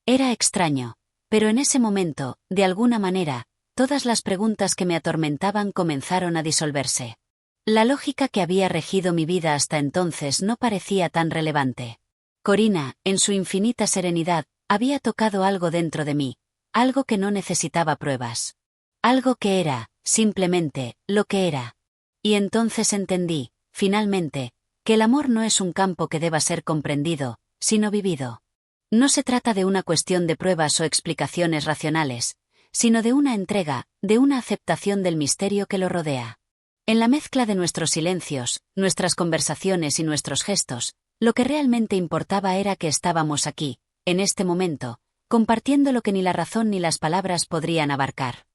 Era extraño, pero en ese momento, de alguna manera, todas las preguntas que me atormentaban comenzaron a disolverse. La lógica que había regido mi vida hasta entonces no parecía tan relevante. Corina, en su infinita serenidad, había tocado algo dentro de mí, algo que no necesitaba pruebas. Algo que era, simplemente, lo que era. Y entonces entendí, finalmente, que el amor no es un campo que deba ser comprendido, sino vivido. No se trata de una cuestión de pruebas o explicaciones racionales, sino de una entrega, de una aceptación del misterio que lo rodea. En la mezcla de nuestros silencios, nuestras conversaciones y nuestros gestos, lo que realmente importaba era que estábamos aquí, en este momento, compartiendo lo que ni la razón ni las palabras podrían abarcar.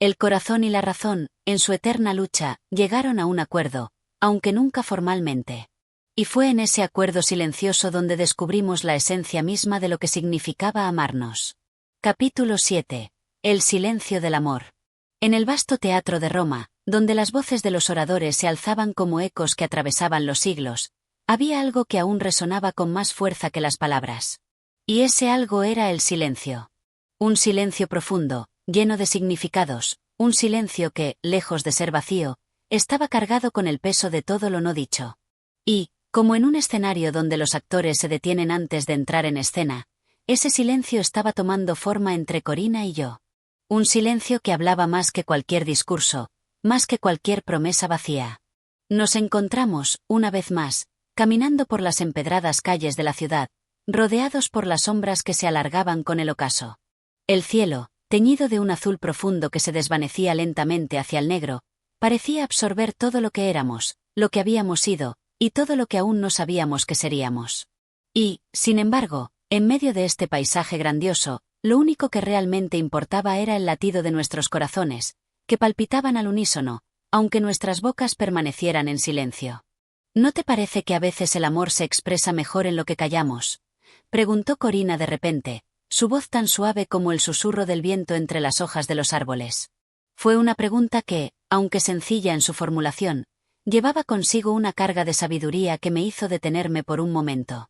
El corazón y la razón, en su eterna lucha, llegaron a un acuerdo, aunque nunca formalmente. Y fue en ese acuerdo silencioso donde descubrimos la esencia misma de lo que significaba amarnos. Capítulo 7. El silencio del amor. En el vasto teatro de Roma, donde las voces de los oradores se alzaban como ecos que atravesaban los siglos, había algo que aún resonaba con más fuerza que las palabras. Y ese algo era el silencio. Un silencio profundo, lleno de significados, un silencio que, lejos de ser vacío, estaba cargado con el peso de todo lo no dicho. Y, como en un escenario donde los actores se detienen antes de entrar en escena, ese silencio estaba tomando forma entre Corina y yo. Un silencio que hablaba más que cualquier discurso, más que cualquier promesa vacía. Nos encontramos, una vez más, caminando por las empedradas calles de la ciudad, rodeados por las sombras que se alargaban con el ocaso. El cielo, teñido de un azul profundo que se desvanecía lentamente hacia el negro, parecía absorber todo lo que éramos, lo que habíamos sido, y todo lo que aún no sabíamos que seríamos. Y, sin embargo, en medio de este paisaje grandioso, lo único que realmente importaba era el latido de nuestros corazones, que palpitaban al unísono, aunque nuestras bocas permanecieran en silencio. ¿No te parece que a veces el amor se expresa mejor en lo que callamos?, preguntó Corina de repente, su voz tan suave como el susurro del viento entre las hojas de los árboles. Fue una pregunta que, aunque sencilla en su formulación, llevaba consigo una carga de sabiduría que me hizo detenerme por un momento.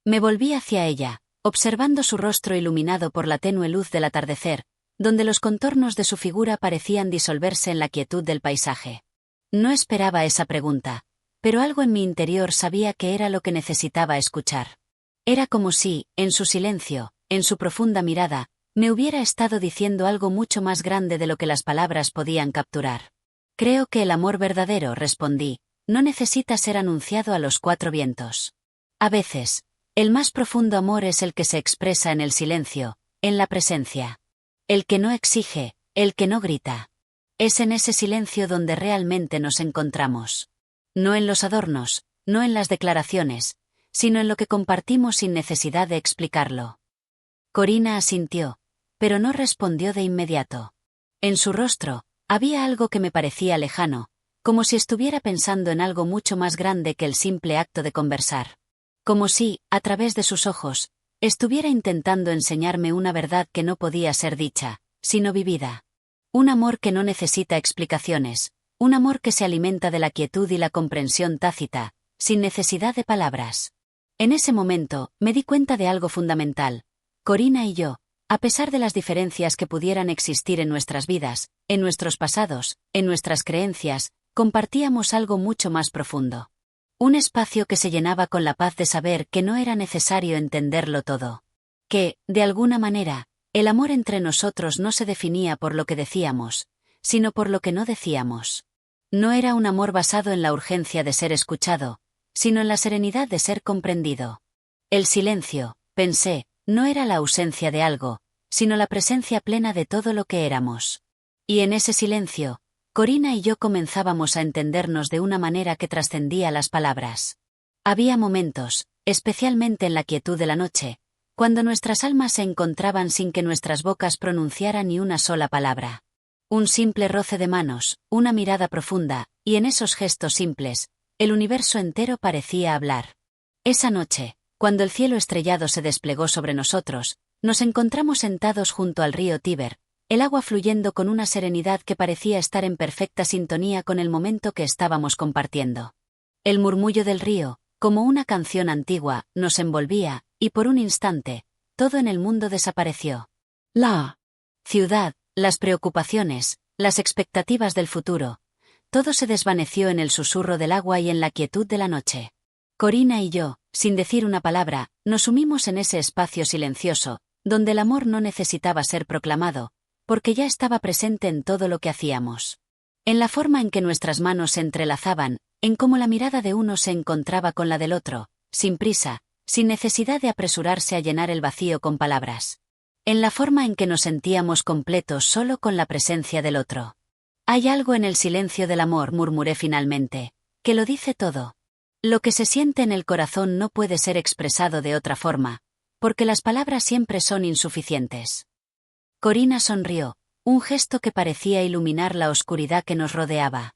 Me volví hacia ella, observando su rostro iluminado por la tenue luz del atardecer, donde los contornos de su figura parecían disolverse en la quietud del paisaje. No esperaba esa pregunta, pero algo en mi interior sabía que era lo que necesitaba escuchar. Era como si, en su silencio, en su profunda mirada, me hubiera estado diciendo algo mucho más grande de lo que las palabras podían capturar. Creo que el amor verdadero, respondí, no necesita ser anunciado a los cuatro vientos. A veces, el más profundo amor es el que se expresa en el silencio, en la presencia. El que no exige, el que no grita. Es en ese silencio donde realmente nos encontramos. No en los adornos, no en las declaraciones, sino en lo que compartimos sin necesidad de explicarlo. Corina asintió, pero no respondió de inmediato. En su rostro, había algo que me parecía lejano, como si estuviera pensando en algo mucho más grande que el simple acto de conversar. Como si, a través de sus ojos, estuviera intentando enseñarme una verdad que no podía ser dicha, sino vivida. Un amor que no necesita explicaciones, un amor que se alimenta de la quietud y la comprensión tácita, sin necesidad de palabras. En ese momento, me di cuenta de algo fundamental. Corina y yo, a pesar de las diferencias que pudieran existir en nuestras vidas, En nuestros pasados, en nuestras creencias, compartíamos algo mucho más profundo. Un espacio que se llenaba con la paz de saber que no era necesario entenderlo todo. Que, de alguna manera, el amor entre nosotros no se definía por lo que decíamos, sino por lo que no decíamos. No era un amor basado en la urgencia de ser escuchado, sino en la serenidad de ser comprendido. El silencio, pensé, no era la ausencia de algo, sino la presencia plena de todo lo que éramos. Y en ese silencio, Corina y yo comenzábamos a entendernos de una manera que trascendía las palabras. Había momentos, especialmente en la quietud de la noche, cuando nuestras almas se encontraban sin que nuestras bocas pronunciaran ni una sola palabra. Un simple roce de manos, una mirada profunda, y en esos gestos simples, el universo entero parecía hablar. Esa noche, cuando el cielo estrellado se desplegó sobre nosotros, nos encontramos sentados junto al río Tíber, el agua fluyendo con una serenidad que parecía estar en perfecta sintonía con el momento que estábamos compartiendo. El murmullo del río, como una canción antigua, nos envolvía, y por un instante, todo en el mundo desapareció. La ciudad, las preocupaciones, las expectativas del futuro, todo se desvaneció en el susurro del agua y en la quietud de la noche. Corina y yo, sin decir una palabra, nos sumimos en ese espacio silencioso, donde el amor no necesitaba ser proclamado, porque ya estaba presente en todo lo que hacíamos. En la forma en que nuestras manos se entrelazaban, en cómo la mirada de uno se encontraba con la del otro, sin prisa, sin necesidad de apresurarse a llenar el vacío con palabras. En la forma en que nos sentíamos completos solo con la presencia del otro. Hay algo en el silencio del amor, murmuré finalmente, que lo dice todo. Lo que se siente en el corazón no puede ser expresado de otra forma, porque las palabras siempre son insuficientes. Corina sonrió, un gesto que parecía iluminar la oscuridad que nos rodeaba.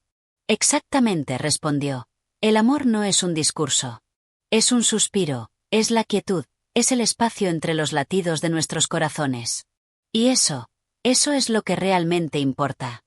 Exactamente, respondió. El amor no es un discurso. Es un suspiro, es la quietud, es el espacio entre los latidos de nuestros corazones. Y eso es lo que realmente importa.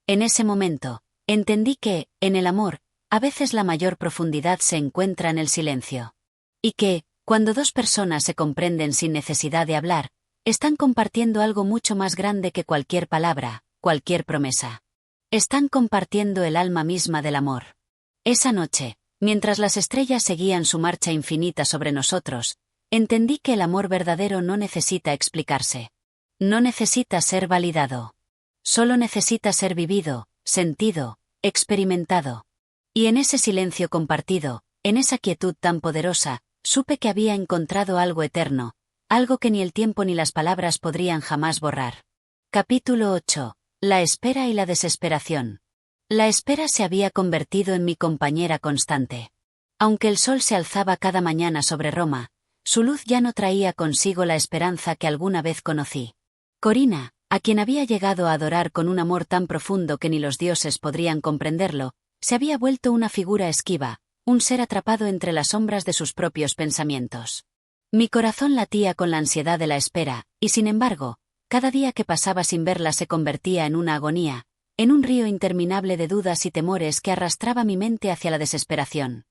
En ese momento, entendí que, en el amor, a veces la mayor profundidad se encuentra en el silencio. Y que, cuando dos personas se comprenden sin necesidad de hablar, están compartiendo algo mucho más grande que cualquier palabra, cualquier promesa. Están compartiendo el alma misma del amor. Esa noche, mientras las estrellas seguían su marcha infinita sobre nosotros, entendí que el amor verdadero no necesita explicarse. No necesita ser validado. Solo necesita ser vivido, sentido, experimentado. Y en ese silencio compartido, en esa quietud tan poderosa, supe que había encontrado algo eterno, algo que ni el tiempo ni las palabras podrían jamás borrar. Capítulo 8. La espera y la desesperación. La espera se había convertido en mi compañera constante. Aunque el sol se alzaba cada mañana sobre Roma, su luz ya no traía consigo la esperanza que alguna vez conocí. Corina, a quien había llegado a adorar con un amor tan profundo que ni los dioses podrían comprenderlo, se había vuelto una figura esquiva, un ser atrapado entre las sombras de sus propios pensamientos. Mi corazón latía con la ansiedad de la espera, y sin embargo, cada día que pasaba sin verla se convertía en una agonía, en un río interminable de dudas y temores que arrastraba mi mente hacia la desesperación.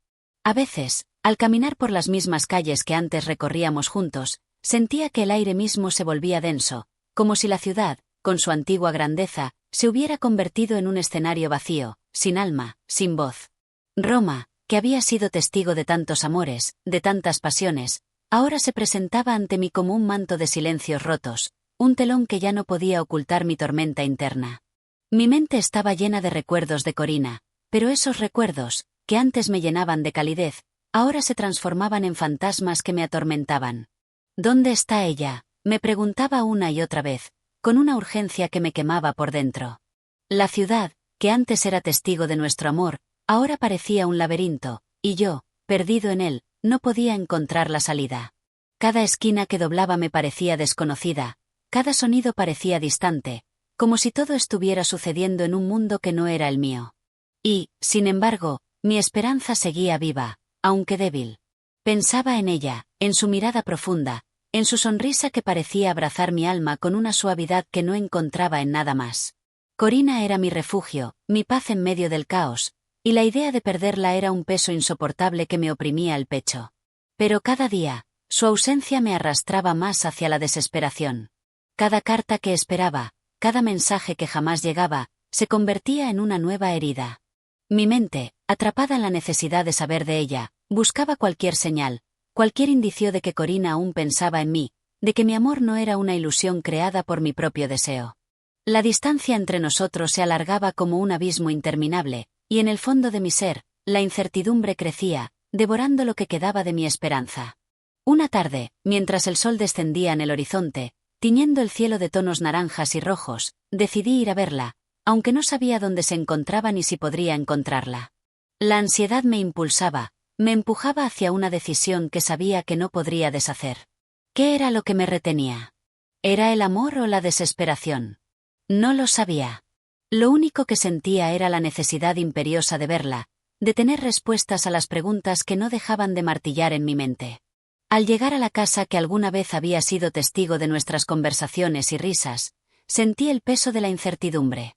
A veces, al caminar por las mismas calles que antes recorríamos juntos, sentía que el aire mismo se volvía denso, como si la ciudad, con su antigua grandeza, se hubiera convertido en un escenario vacío, sin alma, sin voz. Roma, que había sido testigo de tantos amores, de tantas pasiones, ahora se presentaba ante mí como un manto de silencios rotos, un telón que ya no podía ocultar mi tormenta interna. Mi mente estaba llena de recuerdos de Corina, pero esos recuerdos, que antes me llenaban de calidez, ahora se transformaban en fantasmas que me atormentaban. ¿Dónde está ella?, me preguntaba una y otra vez, con una urgencia que me quemaba por dentro. La ciudad, que antes era testigo de nuestro amor, ahora parecía un laberinto, y yo, perdido en él, no podía encontrar la salida. Cada esquina que doblaba me parecía desconocida, cada sonido parecía distante, como si todo estuviera sucediendo en un mundo que no era el mío. Y, sin embargo, mi esperanza seguía viva, aunque débil. Pensaba en ella, en su mirada profunda, en su sonrisa que parecía abrazar mi alma con una suavidad que no encontraba en nada más. Corina era mi refugio, mi paz en medio del caos, y la idea de perderla era un peso insoportable que me oprimía el pecho. Pero cada día, su ausencia me arrastraba más hacia la desesperación. Cada carta que esperaba, cada mensaje que jamás llegaba, se convertía en una nueva herida. Mi mente, atrapada en la necesidad de saber de ella, buscaba cualquier señal, cualquier indicio de que Corina aún pensaba en mí, de que mi amor no era una ilusión creada por mi propio deseo. La distancia entre nosotros se alargaba como un abismo interminable, y en el fondo de mi ser, la incertidumbre crecía, devorando lo que quedaba de mi esperanza. Una tarde, mientras el sol descendía en el horizonte, tiñendo el cielo de tonos naranjas y rojos, decidí ir a verla, aunque no sabía dónde se encontraba ni si podría encontrarla. La ansiedad me impulsaba, me empujaba hacia una decisión que sabía que no podría deshacer. ¿Qué era lo que me retenía? ¿Era el amor o la desesperación? No lo sabía. Lo único que sentía era la necesidad imperiosa de verla, de tener respuestas a las preguntas que no dejaban de martillar en mi mente. Al llegar a la casa que alguna vez había sido testigo de nuestras conversaciones y risas, sentí el peso de la incertidumbre.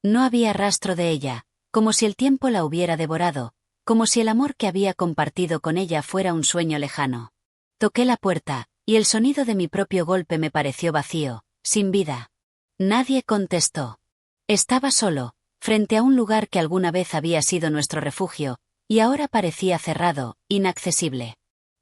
No había rastro de ella, como si el tiempo la hubiera devorado, como si el amor que había compartido con ella fuera un sueño lejano. Toqué la puerta, y el sonido de mi propio golpe me pareció vacío, sin vida. Nadie contestó. Estaba solo, frente a un lugar que alguna vez había sido nuestro refugio, y ahora parecía cerrado, inaccesible.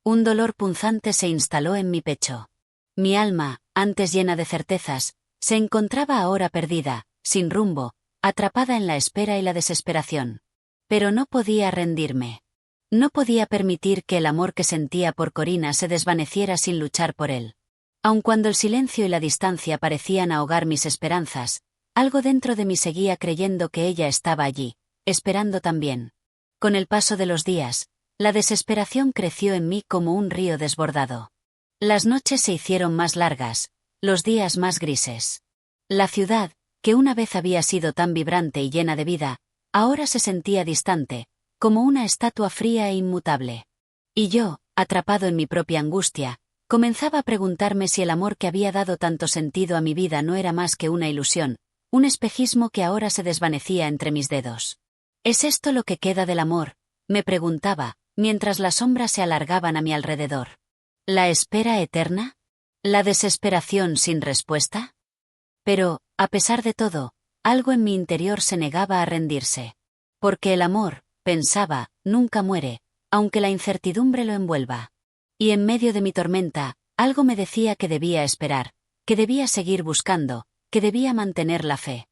Un dolor punzante se instaló en mi pecho. Mi alma, antes llena de certezas, se encontraba ahora perdida, sin rumbo, atrapada en la espera y la desesperación. Pero no podía rendirme. No podía permitir que el amor que sentía por Corina se desvaneciera sin luchar por él. Aun cuando el silencio y la distancia parecían ahogar mis esperanzas, algo dentro de mí seguía creyendo que ella estaba allí, esperando también. Con el paso de los días, la desesperación creció en mí como un río desbordado. Las noches se hicieron más largas, los días más grises. La ciudad, que una vez había sido tan vibrante y llena de vida, ahora se sentía distante, como una estatua fría e inmutable. Y yo, atrapado en mi propia angustia, comenzaba a preguntarme si el amor que había dado tanto sentido a mi vida no era más que una ilusión, un espejismo que ahora se desvanecía entre mis dedos. ¿Es esto lo que queda del amor?, me preguntaba, mientras las sombras se alargaban a mi alrededor. ¿La espera eterna? ¿La desesperación sin respuesta? Pero, a pesar de todo, algo en mi interior se negaba a rendirse. Porque el amor, pensaba, nunca muere, aunque la incertidumbre lo envuelva. Y en medio de mi tormenta, algo me decía que debía esperar, que debía seguir buscando, que debía mantener la fe.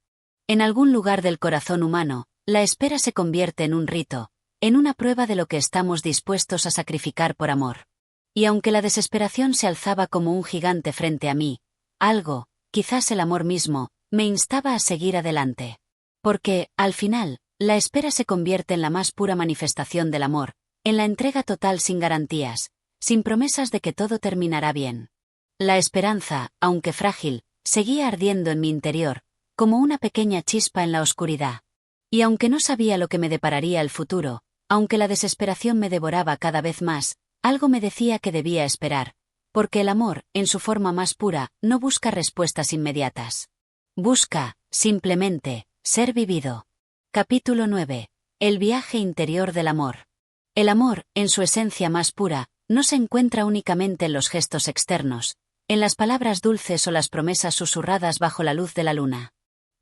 En algún lugar del corazón humano, la espera se convierte en un rito, en una prueba de lo que estamos dispuestos a sacrificar por amor. Y aunque la desesperación se alzaba como un gigante frente a mí, algo, quizás el amor mismo, me instaba a seguir adelante. Porque, al final, la espera se convierte en la más pura manifestación del amor, en la entrega total sin garantías, sin promesas de que todo terminará bien. La esperanza, aunque frágil, seguía ardiendo en mi interior, como una pequeña chispa en la oscuridad. Y aunque no sabía lo que me depararía el futuro, aunque la desesperación me devoraba cada vez más, algo me decía que debía esperar, porque el amor, en su forma más pura, no busca respuestas inmediatas. Busca, simplemente, ser vivido. Capítulo 9. El viaje interior del amor. El amor, en su esencia más pura, no se encuentra únicamente en los gestos externos, en las palabras dulces o las promesas susurradas bajo la luz de la luna.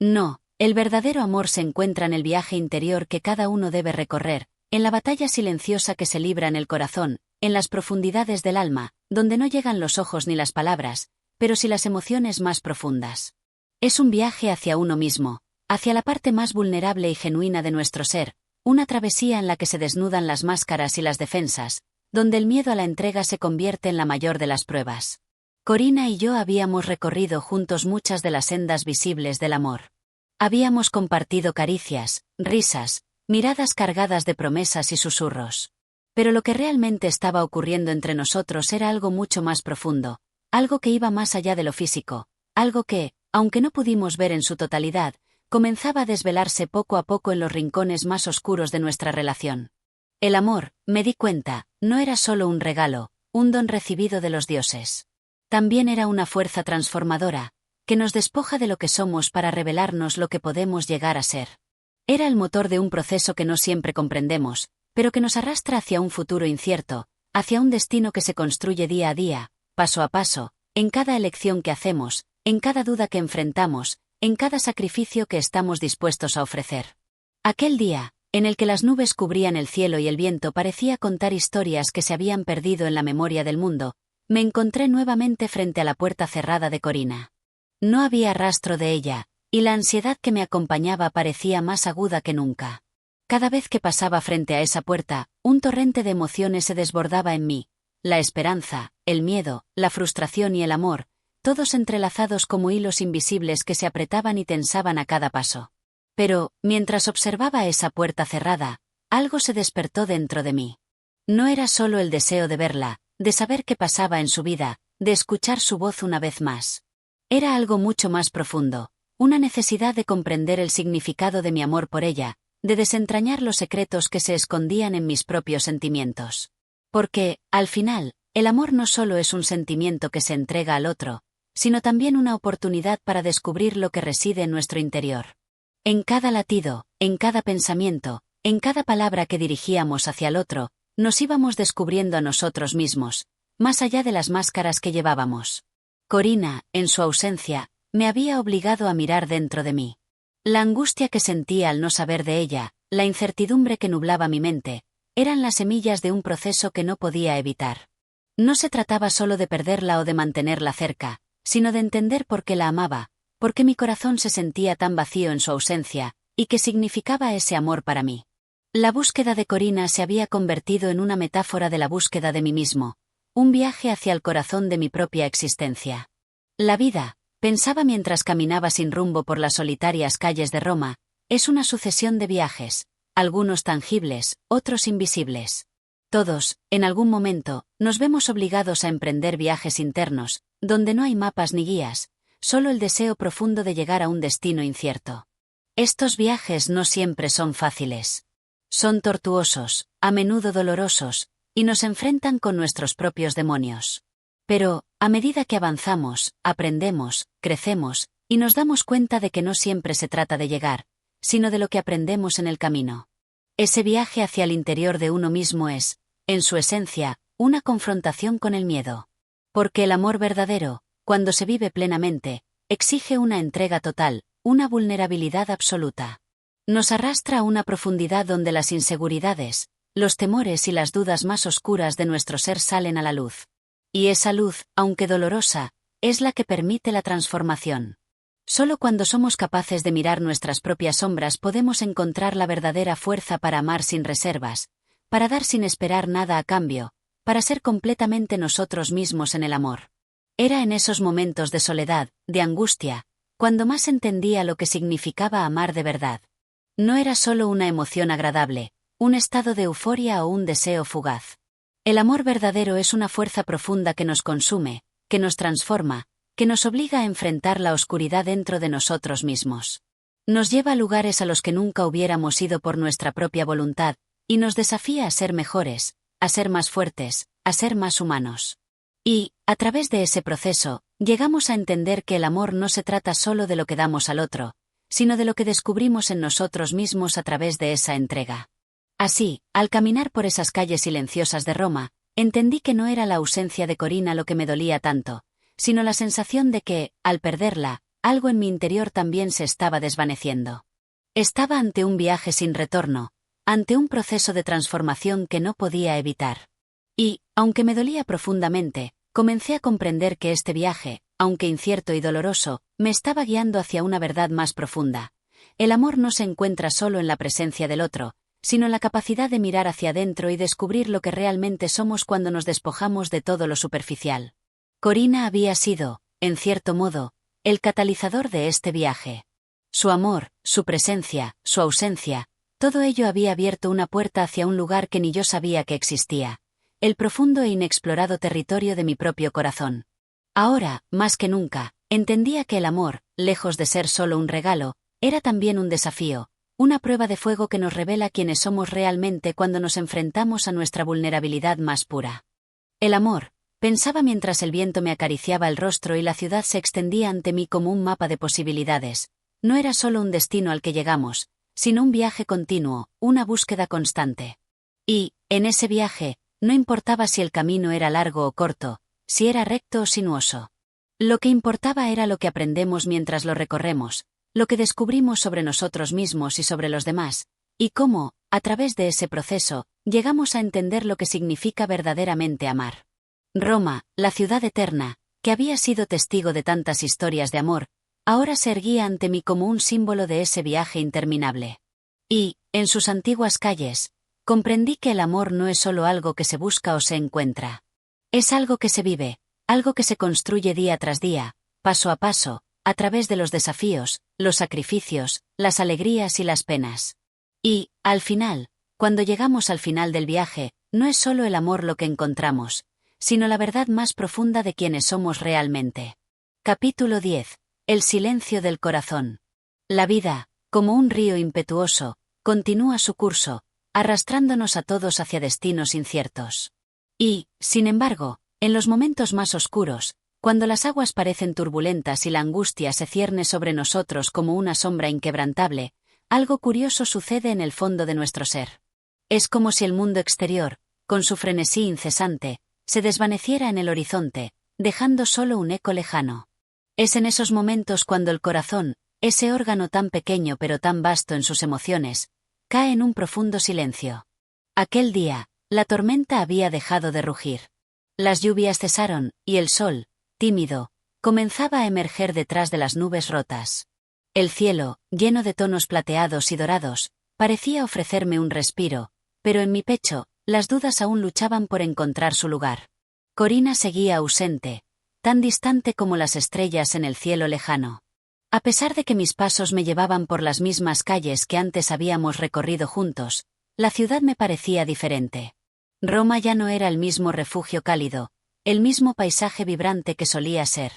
No, el verdadero amor se encuentra en el viaje interior que cada uno debe recorrer, en la batalla silenciosa que se libra en el corazón, en las profundidades del alma, donde no llegan los ojos ni las palabras, pero sí las emociones más profundas. Es un viaje hacia uno mismo, hacia la parte más vulnerable y genuina de nuestro ser, una travesía en la que se desnudan las máscaras y las defensas, donde el miedo a la entrega se convierte en la mayor de las pruebas. Corina y yo habíamos recorrido juntos muchas de las sendas visibles del amor. Habíamos compartido caricias, risas, miradas cargadas de promesas y susurros. Pero lo que realmente estaba ocurriendo entre nosotros era algo mucho más profundo, algo que iba más allá de lo físico, algo que, aunque no pudimos ver en su totalidad, comenzaba a desvelarse poco a poco en los rincones más oscuros de nuestra relación. El amor, me di cuenta, no era solo un regalo, un don recibido de los dioses. También era una fuerza transformadora, que nos despoja de lo que somos para revelarnos lo que podemos llegar a ser. Era el motor de un proceso que no siempre comprendemos, pero que nos arrastra hacia un futuro incierto, hacia un destino que se construye día a día, paso a paso, en cada elección que hacemos, en cada duda que enfrentamos, en cada sacrificio que estamos dispuestos a ofrecer. Aquel día, en el que las nubes cubrían el cielo y el viento parecía contar historias que se habían perdido en la memoria del mundo, me encontré nuevamente frente a la puerta cerrada de Corina. No había rastro de ella, y la ansiedad que me acompañaba parecía más aguda que nunca. Cada vez que pasaba frente a esa puerta, un torrente de emociones se desbordaba en mí: la esperanza, el miedo, la frustración y el amor, todos entrelazados como hilos invisibles que se apretaban y tensaban a cada paso. Pero, mientras observaba esa puerta cerrada, algo se despertó dentro de mí. No era solo el deseo de verla, de saber qué pasaba en su vida, de escuchar su voz una vez más. Era algo mucho más profundo, una necesidad de comprender el significado de mi amor por ella, de desentrañar los secretos que se escondían en mis propios sentimientos. Porque, al final, el amor no solo es un sentimiento que se entrega al otro, sino también una oportunidad para descubrir lo que reside en nuestro interior. En cada latido, en cada pensamiento, en cada palabra que dirigíamos hacia el otro, nos íbamos descubriendo a nosotros mismos, más allá de las máscaras que llevábamos. Corina, en su ausencia, me había obligado a mirar dentro de mí. La angustia que sentía al no saber de ella, la incertidumbre que nublaba mi mente, eran las semillas de un proceso que no podía evitar. No se trataba solo de perderla o de mantenerla cerca, sino de entender por qué la amaba, por qué mi corazón se sentía tan vacío en su ausencia, y qué significaba ese amor para mí. La búsqueda de Corina se había convertido en una metáfora de la búsqueda de mí mismo, un viaje hacia el corazón de mi propia existencia. La vida, pensaba mientras caminaba sin rumbo por las solitarias calles de Roma, es una sucesión de viajes, algunos tangibles, otros invisibles. Todos, en algún momento, nos vemos obligados a emprender viajes internos, donde no hay mapas ni guías, solo el deseo profundo de llegar a un destino incierto. Estos viajes no siempre son fáciles. Son tortuosos, a menudo dolorosos, y nos enfrentan con nuestros propios demonios. Pero, a medida que avanzamos, aprendemos, crecemos, y nos damos cuenta de que no siempre se trata de llegar, sino de lo que aprendemos en el camino. Ese viaje hacia el interior de uno mismo es, en su esencia, una confrontación con el miedo. Porque el amor verdadero, cuando se vive plenamente, exige una entrega total, una vulnerabilidad absoluta. Nos arrastra a una profundidad donde las inseguridades, los temores y las dudas más oscuras de nuestro ser salen a la luz. Y esa luz, aunque dolorosa, es la que permite la transformación. Solo cuando somos capaces de mirar nuestras propias sombras podemos encontrar la verdadera fuerza para amar sin reservas, para dar sin esperar nada a cambio, para ser completamente nosotros mismos en el amor. Era en esos momentos de soledad, de angustia, cuando más entendía lo que significaba amar de verdad. No era solo una emoción agradable, un estado de euforia o un deseo fugaz. El amor verdadero es una fuerza profunda que nos consume, que nos transforma, que nos obliga a enfrentar la oscuridad dentro de nosotros mismos. Nos lleva a lugares a los que nunca hubiéramos ido por nuestra propia voluntad, y nos desafía a ser mejores, a ser más fuertes, a ser más humanos. Y, a través de ese proceso, llegamos a entender que el amor no se trata solo de lo que damos al otro, sino de lo que descubrimos en nosotros mismos a través de esa entrega. Así, al caminar por esas calles silenciosas de Roma, entendí que no era la ausencia de Corina lo que me dolía tanto, sino la sensación de que, al perderla, algo en mi interior también se estaba desvaneciendo. Estaba ante un viaje sin retorno, ante un proceso de transformación que no podía evitar. Y, aunque me dolía profundamente, comencé a comprender que este viaje, aunque incierto y doloroso, me estaba guiando hacia una verdad más profunda. El amor no se encuentra solo en la presencia del otro, sino en la capacidad de mirar hacia adentro y descubrir lo que realmente somos cuando nos despojamos de todo lo superficial. Corina había sido, en cierto modo, el catalizador de este viaje. Su amor, su presencia, su ausencia, todo ello había abierto una puerta hacia un lugar que ni yo sabía que existía, el profundo e inexplorado territorio de mi propio corazón. Ahora, más que nunca, entendía que el amor, lejos de ser solo un regalo, era también un desafío, una prueba de fuego que nos revela quiénes somos realmente cuando nos enfrentamos a nuestra vulnerabilidad más pura. El amor, pensaba mientras el viento me acariciaba el rostro y la ciudad se extendía ante mí como un mapa de posibilidades, no era solo un destino al que llegamos, sino un viaje continuo, una búsqueda constante. Y, en ese viaje, no importaba si el camino era largo o corto, si era recto o sinuoso. Lo que importaba era lo que aprendemos mientras lo recorremos, lo que descubrimos sobre nosotros mismos y sobre los demás, y cómo, a través de ese proceso, llegamos a entender lo que significa verdaderamente amar. Roma, la ciudad eterna, que había sido testigo de tantas historias de amor, ahora se erguía ante mí como un símbolo de ese viaje interminable. Y, en sus antiguas calles, comprendí que el amor no es solo algo que se busca o se encuentra. Es algo que se vive, algo que se construye día tras día, paso a paso, a través de los desafíos, los sacrificios, las alegrías y las penas. Y, al final, cuando llegamos al final del viaje, no es solo el amor lo que encontramos, sino la verdad más profunda de quienes somos realmente. Capítulo 10. El silencio del corazón. La vida, como un río impetuoso, continúa su curso, arrastrándonos a todos hacia destinos inciertos. Y, sin embargo, en los momentos más oscuros, cuando las aguas parecen turbulentas y la angustia se cierne sobre nosotros como una sombra inquebrantable, algo curioso sucede en el fondo de nuestro ser. Es como si el mundo exterior, con su frenesí incesante, se desvaneciera en el horizonte, dejando solo un eco lejano. Es en esos momentos cuando el corazón, ese órgano tan pequeño pero tan vasto en sus emociones, cae en un profundo silencio. Aquel día, la tormenta había dejado de rugir. Las lluvias cesaron, y el sol, tímido, comenzaba a emerger detrás de las nubes rotas. El cielo, lleno de tonos plateados y dorados, parecía ofrecerme un respiro, pero en mi pecho, las dudas aún luchaban por encontrar su lugar. Corina seguía ausente, tan distante como las estrellas en el cielo lejano. A pesar de que mis pasos me llevaban por las mismas calles que antes habíamos recorrido juntos, la ciudad me parecía diferente. Roma ya no era el mismo refugio cálido, el mismo paisaje vibrante que solía ser.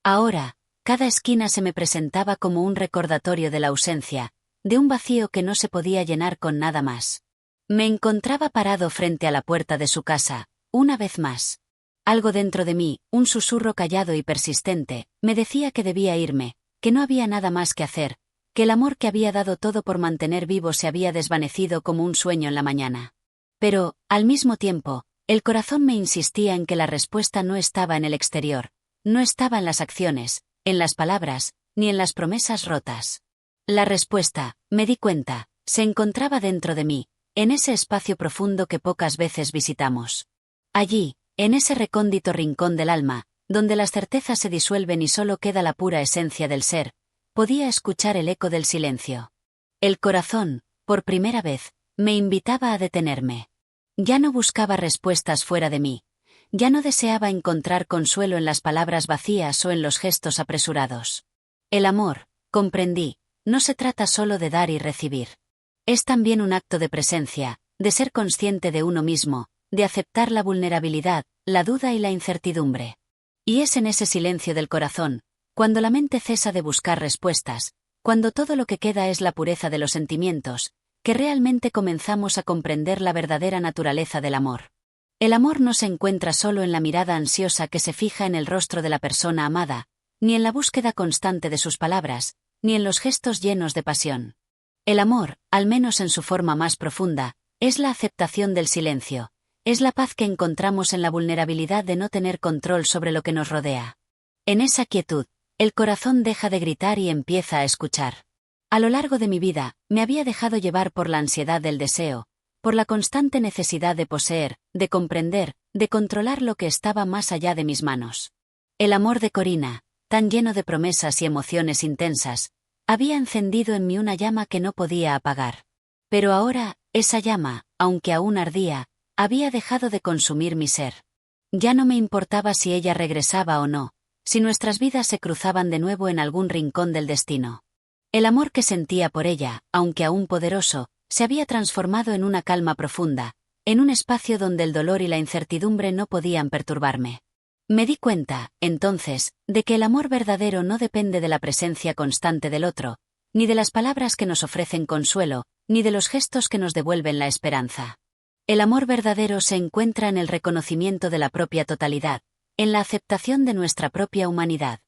Ahora, cada esquina se me presentaba como un recordatorio de la ausencia, de un vacío que no se podía llenar con nada más. Me encontraba parado frente a la puerta de su casa, una vez más. Algo dentro de mí, un susurro callado y persistente, me decía que debía irme, que no había nada más que hacer, que el amor que había dado todo por mantener vivo se había desvanecido como un sueño en la mañana. Pero, al mismo tiempo, el corazón me insistía en que la respuesta no estaba en el exterior, no estaba en las acciones, en las palabras, ni en las promesas rotas. La respuesta, me di cuenta, se encontraba dentro de mí, en ese espacio profundo que pocas veces visitamos. Allí, en ese recóndito rincón del alma, donde las certezas se disuelven y solo queda la pura esencia del ser, podía escuchar el eco del silencio. El corazón, por primera vez, me invitaba a detenerme. Ya no buscaba respuestas fuera de mí. Ya no deseaba encontrar consuelo en las palabras vacías o en los gestos apresurados. El amor, comprendí, no se trata solo de dar y recibir. Es también un acto de presencia, de ser consciente de uno mismo, de aceptar la vulnerabilidad, la duda y la incertidumbre. Y es en ese silencio del corazón, cuando la mente cesa de buscar respuestas, cuando todo lo que queda es la pureza de los sentimientos, que realmente comenzamos a comprender la verdadera naturaleza del amor. El amor no se encuentra solo en la mirada ansiosa que se fija en el rostro de la persona amada, ni en la búsqueda constante de sus palabras, ni en los gestos llenos de pasión. El amor, al menos en su forma más profunda, es la aceptación del silencio, es la paz que encontramos en la vulnerabilidad de no tener control sobre lo que nos rodea. En esa quietud, el corazón deja de gritar y empieza a escuchar. A lo largo de mi vida, me había dejado llevar por la ansiedad del deseo, por la constante necesidad de poseer, de comprender, de controlar lo que estaba más allá de mis manos. El amor de Corina, tan lleno de promesas y emociones intensas, había encendido en mí una llama que no podía apagar. Pero ahora, esa llama, aunque aún ardía, había dejado de consumir mi ser. Ya no me importaba si ella regresaba o no, si nuestras vidas se cruzaban de nuevo en algún rincón del destino. El amor que sentía por ella, aunque aún poderoso, se había transformado en una calma profunda, en un espacio donde el dolor y la incertidumbre no podían perturbarme. Me di cuenta, entonces, de que el amor verdadero no depende de la presencia constante del otro, ni de las palabras que nos ofrecen consuelo, ni de los gestos que nos devuelven la esperanza. El amor verdadero se encuentra en el reconocimiento de la propia totalidad, en la aceptación de nuestra propia humanidad.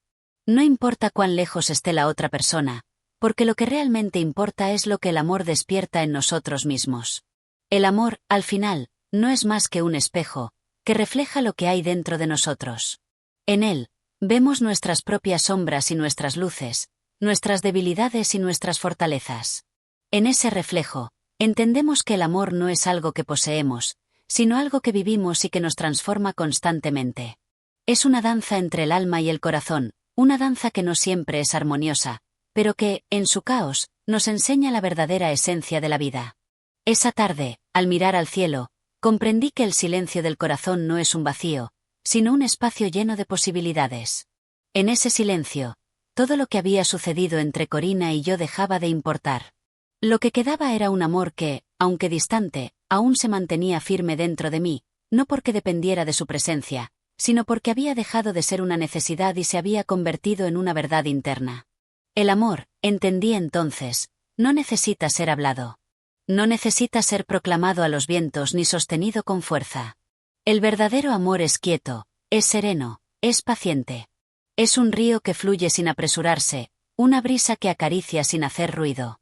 No importa cuán lejos esté la otra persona, porque lo que realmente importa es lo que el amor despierta en nosotros mismos. El amor, al final, no es más que un espejo, que refleja lo que hay dentro de nosotros. En él, Vemos nuestras propias sombras y nuestras luces, nuestras debilidades y nuestras fortalezas. En ese reflejo, entendemos que el amor no es algo que poseemos, sino algo que vivimos y que nos transforma constantemente. Es una danza entre el alma y el corazón, una danza que no siempre es armoniosa, pero que, en su caos, nos enseña la verdadera esencia de la vida. Esa tarde, al mirar al cielo, comprendí que el silencio del corazón no es un vacío, sino un espacio lleno de posibilidades. En ese silencio, todo lo que había sucedido entre Corina y yo dejaba de importar. Lo que quedaba era un amor que, aunque distante, aún se mantenía firme dentro de mí, no porque dependiera de su presencia, sino porque había dejado de ser una necesidad y se había convertido en una verdad interna. El amor, entendí entonces, no necesita ser hablado. No necesita ser proclamado a los vientos ni sostenido con fuerza. El verdadero amor es quieto, es sereno, es paciente. Es un río que fluye sin apresurarse, una brisa que acaricia sin hacer ruido.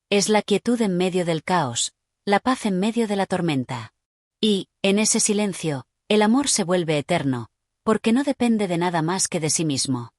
Es la quietud en medio del caos, la paz en medio de la tormenta. Y, en ese silencio, el amor se vuelve eterno, porque no depende de nada más que de sí mismo.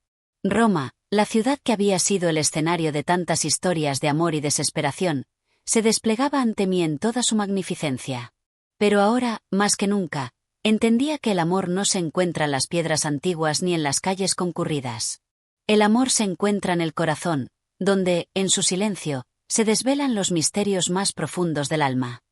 Roma, la ciudad que había sido el escenario de tantas historias de amor y desesperación, se desplegaba ante mí en toda su magnificencia. Pero ahora, más que nunca, entendía que el amor no se encuentra en las piedras antiguas ni en las calles concurridas. El amor se encuentra en el corazón, donde, en su silencio, se desvelan los misterios más profundos del alma.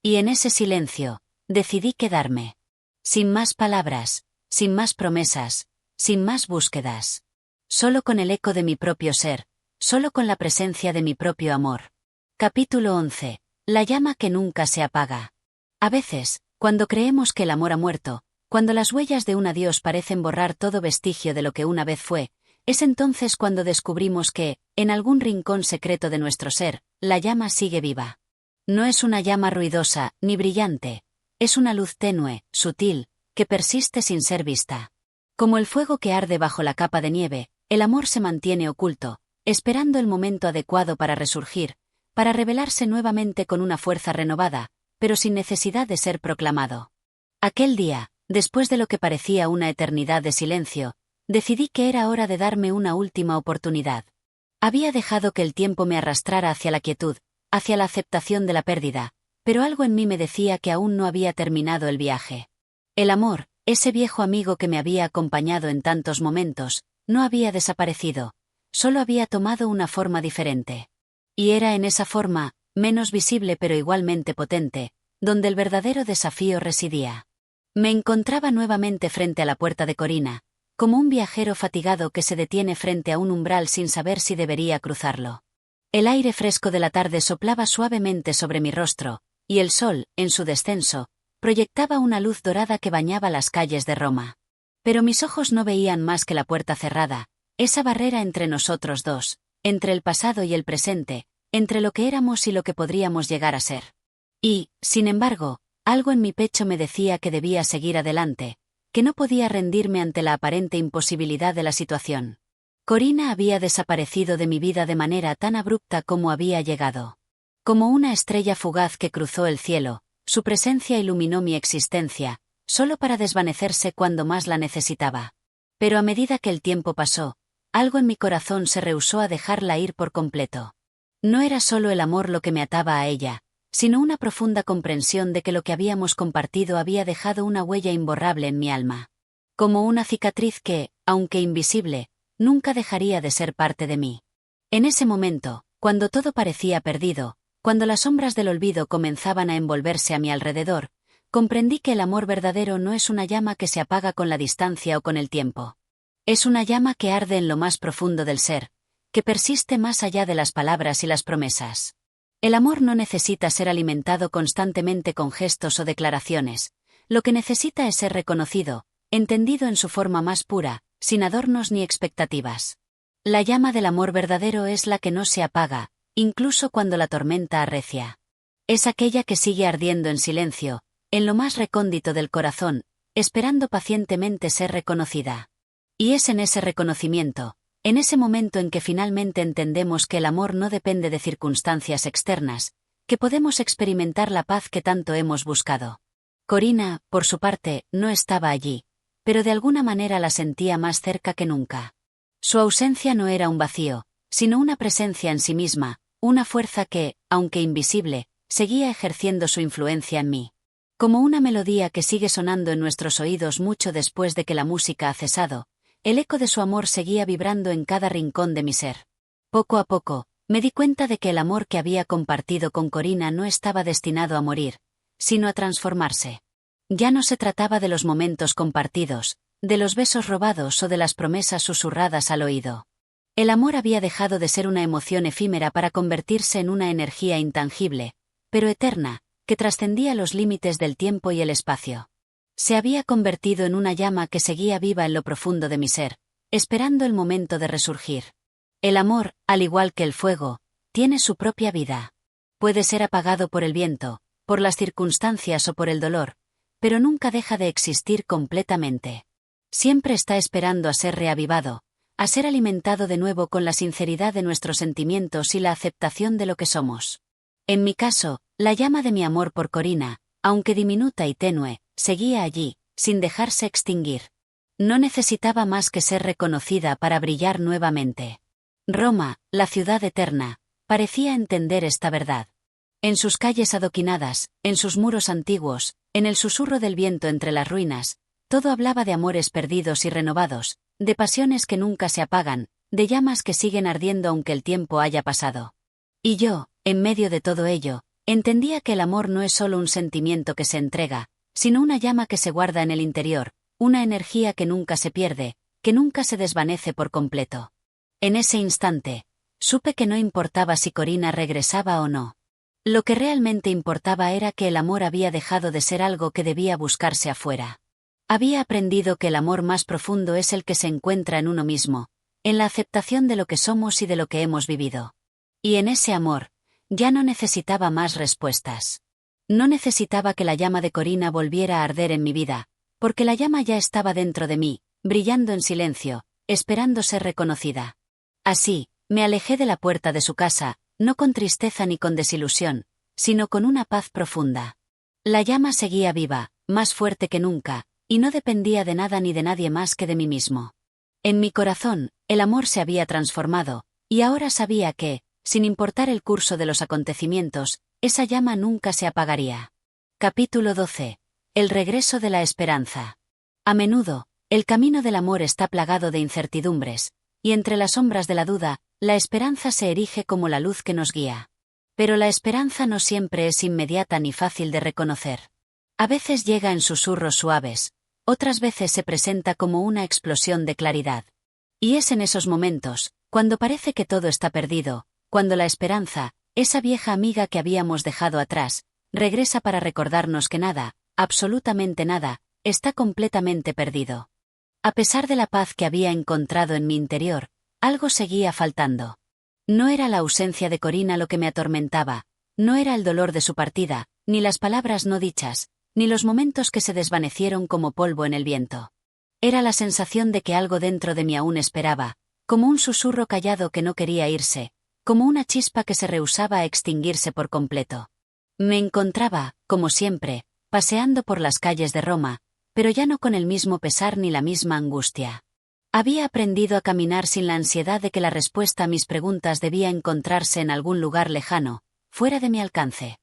Y en ese silencio, decidí quedarme. Sin más palabras, sin más promesas, sin más búsquedas. Solo con el eco de mi propio ser, solo con la presencia de mi propio amor. Capítulo 11. La llama que nunca se apaga. A veces, cuando creemos que el amor ha muerto, cuando las huellas de un adiós parecen borrar todo vestigio de lo que una vez fue, es entonces cuando descubrimos que, en algún rincón secreto de nuestro ser, la llama sigue viva. No es una llama ruidosa, ni brillante, es una luz tenue, sutil, que persiste sin ser vista. Como el fuego que arde bajo la capa de nieve, el amor se mantiene oculto, esperando el momento adecuado para resurgir, para revelarse nuevamente con una fuerza renovada, pero sin necesidad de ser proclamado. Aquel día, después de lo que parecía una eternidad de silencio, decidí que era hora de darme una última oportunidad. Había dejado que el tiempo me arrastrara hacia la quietud, hacia la aceptación de la pérdida, pero algo en mí me decía que aún no había terminado el viaje. El amor, ese viejo amigo que me había acompañado en tantos momentos, no había desaparecido, solo había tomado una forma diferente. Y era en esa forma, menos visible pero igualmente potente, donde el verdadero desafío residía. Me encontraba nuevamente frente a la puerta de Corina, como un viajero fatigado que se detiene frente a un umbral sin saber si debería cruzarlo. El aire fresco de la tarde soplaba suavemente sobre mi rostro, y el sol, en su descenso, proyectaba una luz dorada que bañaba las calles de Roma. Pero mis ojos no veían más que la puerta cerrada, esa barrera entre nosotros dos, entre el pasado y el presente, entre lo que éramos y lo que podríamos llegar a ser. Y, sin embargo, algo en mi pecho me decía que debía seguir adelante, que no podía rendirme ante la aparente imposibilidad de la situación. Corina había desaparecido de mi vida de manera tan abrupta como había llegado. Como una estrella fugaz que cruzó el cielo, su presencia iluminó mi existencia, solo para desvanecerse cuando más la necesitaba. Pero a medida que el tiempo pasó, algo en mi corazón se rehusó a dejarla ir por completo. No era solo el amor lo que me ataba a ella, sino una profunda comprensión de que lo que habíamos compartido había dejado una huella imborrable en mi alma. Como una cicatriz que, aunque invisible, nunca dejaría de ser parte de mí. En ese momento, cuando todo parecía perdido, cuando las sombras del olvido comenzaban a envolverse a mi alrededor, comprendí que el amor verdadero no es una llama que se apaga con la distancia o con el tiempo. Es una llama que arde en lo más profundo del ser, que persiste más allá de las palabras y las promesas. El amor no necesita ser alimentado constantemente con gestos o declaraciones, lo que necesita es ser reconocido, entendido en su forma más pura, sin adornos ni expectativas. La llama del amor verdadero es la que no se apaga, incluso cuando la tormenta arrecia. Es aquella que sigue ardiendo en silencio, en lo más recóndito del corazón, esperando pacientemente ser reconocida. Y es en ese reconocimiento, en ese momento en que finalmente entendemos que el amor no depende de circunstancias externas, que podemos experimentar la paz que tanto hemos buscado. Corina, por su parte, no estaba allí, pero de alguna manera la sentía más cerca que nunca. Su ausencia no era un vacío, sino una presencia en sí misma, una fuerza que, aunque invisible, seguía ejerciendo su influencia en mí. Como una melodía que sigue sonando en nuestros oídos mucho después de que la música ha cesado, el eco de su amor seguía vibrando en cada rincón de mi ser. Poco a poco, me di cuenta de que el amor que había compartido con Corina no estaba destinado a morir, sino a transformarse. Ya no se trataba de los momentos compartidos, de los besos robados o de las promesas susurradas al oído. El amor había dejado de ser una emoción efímera para convertirse en una energía intangible, pero eterna, que trascendía los límites del tiempo y el espacio. Se había convertido en una llama que seguía viva en lo profundo de mi ser, esperando el momento de resurgir. El amor, al igual que el fuego, tiene su propia vida. Puede ser apagado por el viento, por las circunstancias o por el dolor, pero nunca deja de existir completamente. Siempre está esperando a ser reavivado, a ser alimentado de nuevo con la sinceridad de nuestros sentimientos y la aceptación de lo que somos. En mi caso, la llama de mi amor por Corina, aunque diminuta y tenue, seguía allí, sin dejarse extinguir. No necesitaba más que ser reconocida para brillar nuevamente. Roma, la ciudad eterna, parecía entender esta verdad. En sus calles adoquinadas, en sus muros antiguos, en el susurro del viento entre las ruinas, todo hablaba de amores perdidos y renovados, de pasiones que nunca se apagan, de llamas que siguen ardiendo aunque el tiempo haya pasado. Y yo, en medio de todo ello, entendía que el amor no es solo un sentimiento que se entrega, sino una llama que se guarda en el interior, una energía que nunca se pierde, que nunca se desvanece por completo. En ese instante, supe que no importaba si Corina regresaba o no. Lo que realmente importaba era que el amor había dejado de ser algo que debía buscarse afuera. Había aprendido que el amor más profundo es el que se encuentra en uno mismo, en la aceptación de lo que somos y de lo que hemos vivido. Y en ese amor, ya no necesitaba más respuestas. No necesitaba que la llama de Corina volviera a arder en mi vida, porque la llama ya estaba dentro de mí, brillando en silencio, esperando ser reconocida. Así, me alejé de la puerta de su casa, no con tristeza ni con desilusión, sino con una paz profunda. La llama seguía viva, más fuerte que nunca, y no dependía de nada ni de nadie más que de mí mismo. En mi corazón, el amor se había transformado, y ahora sabía que, sin importar el curso de los acontecimientos, esa llama nunca se apagaría. Capítulo 12. El regreso de la esperanza. A menudo, el camino del amor está plagado de incertidumbres, y entre las sombras de la duda, la esperanza se erige como la luz que nos guía. Pero la esperanza no siempre es inmediata ni fácil de reconocer. A veces llega en susurros suaves, otras veces se presenta como una explosión de claridad. Y es en esos momentos, cuando parece que todo está perdido, cuando la esperanza, esa vieja amiga que habíamos dejado atrás, regresa para recordarnos que nada, absolutamente nada, está completamente perdido. A pesar de la paz que había encontrado en mi interior, algo seguía faltando. No era la ausencia de Corina lo que me atormentaba, no era el dolor de su partida, ni las palabras no dichas, ni los momentos que se desvanecieron como polvo en el viento. Era la sensación de que algo dentro de mí aún esperaba, como un susurro callado que no quería irse, como una chispa que se rehusaba a extinguirse por completo. Me encontraba, como siempre, paseando por las calles de Roma, pero ya no con el mismo pesar ni la misma angustia. Había aprendido a caminar sin la ansiedad de que la respuesta a mis preguntas debía encontrarse en algún lugar lejano, fuera de mi alcance.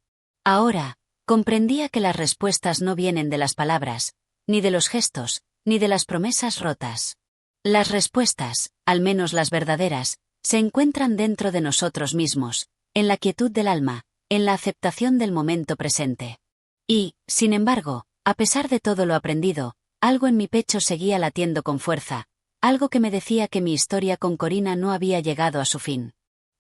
Ahora, comprendía que las respuestas no vienen de las palabras, ni de los gestos, ni de las promesas rotas. Las respuestas, al menos las verdaderas, se encuentran dentro de nosotros mismos, en la quietud del alma, en la aceptación del momento presente. Y, sin embargo, a pesar de todo lo aprendido, algo en mi pecho seguía latiendo con fuerza, algo que me decía que mi historia con Corina no había llegado a su fin.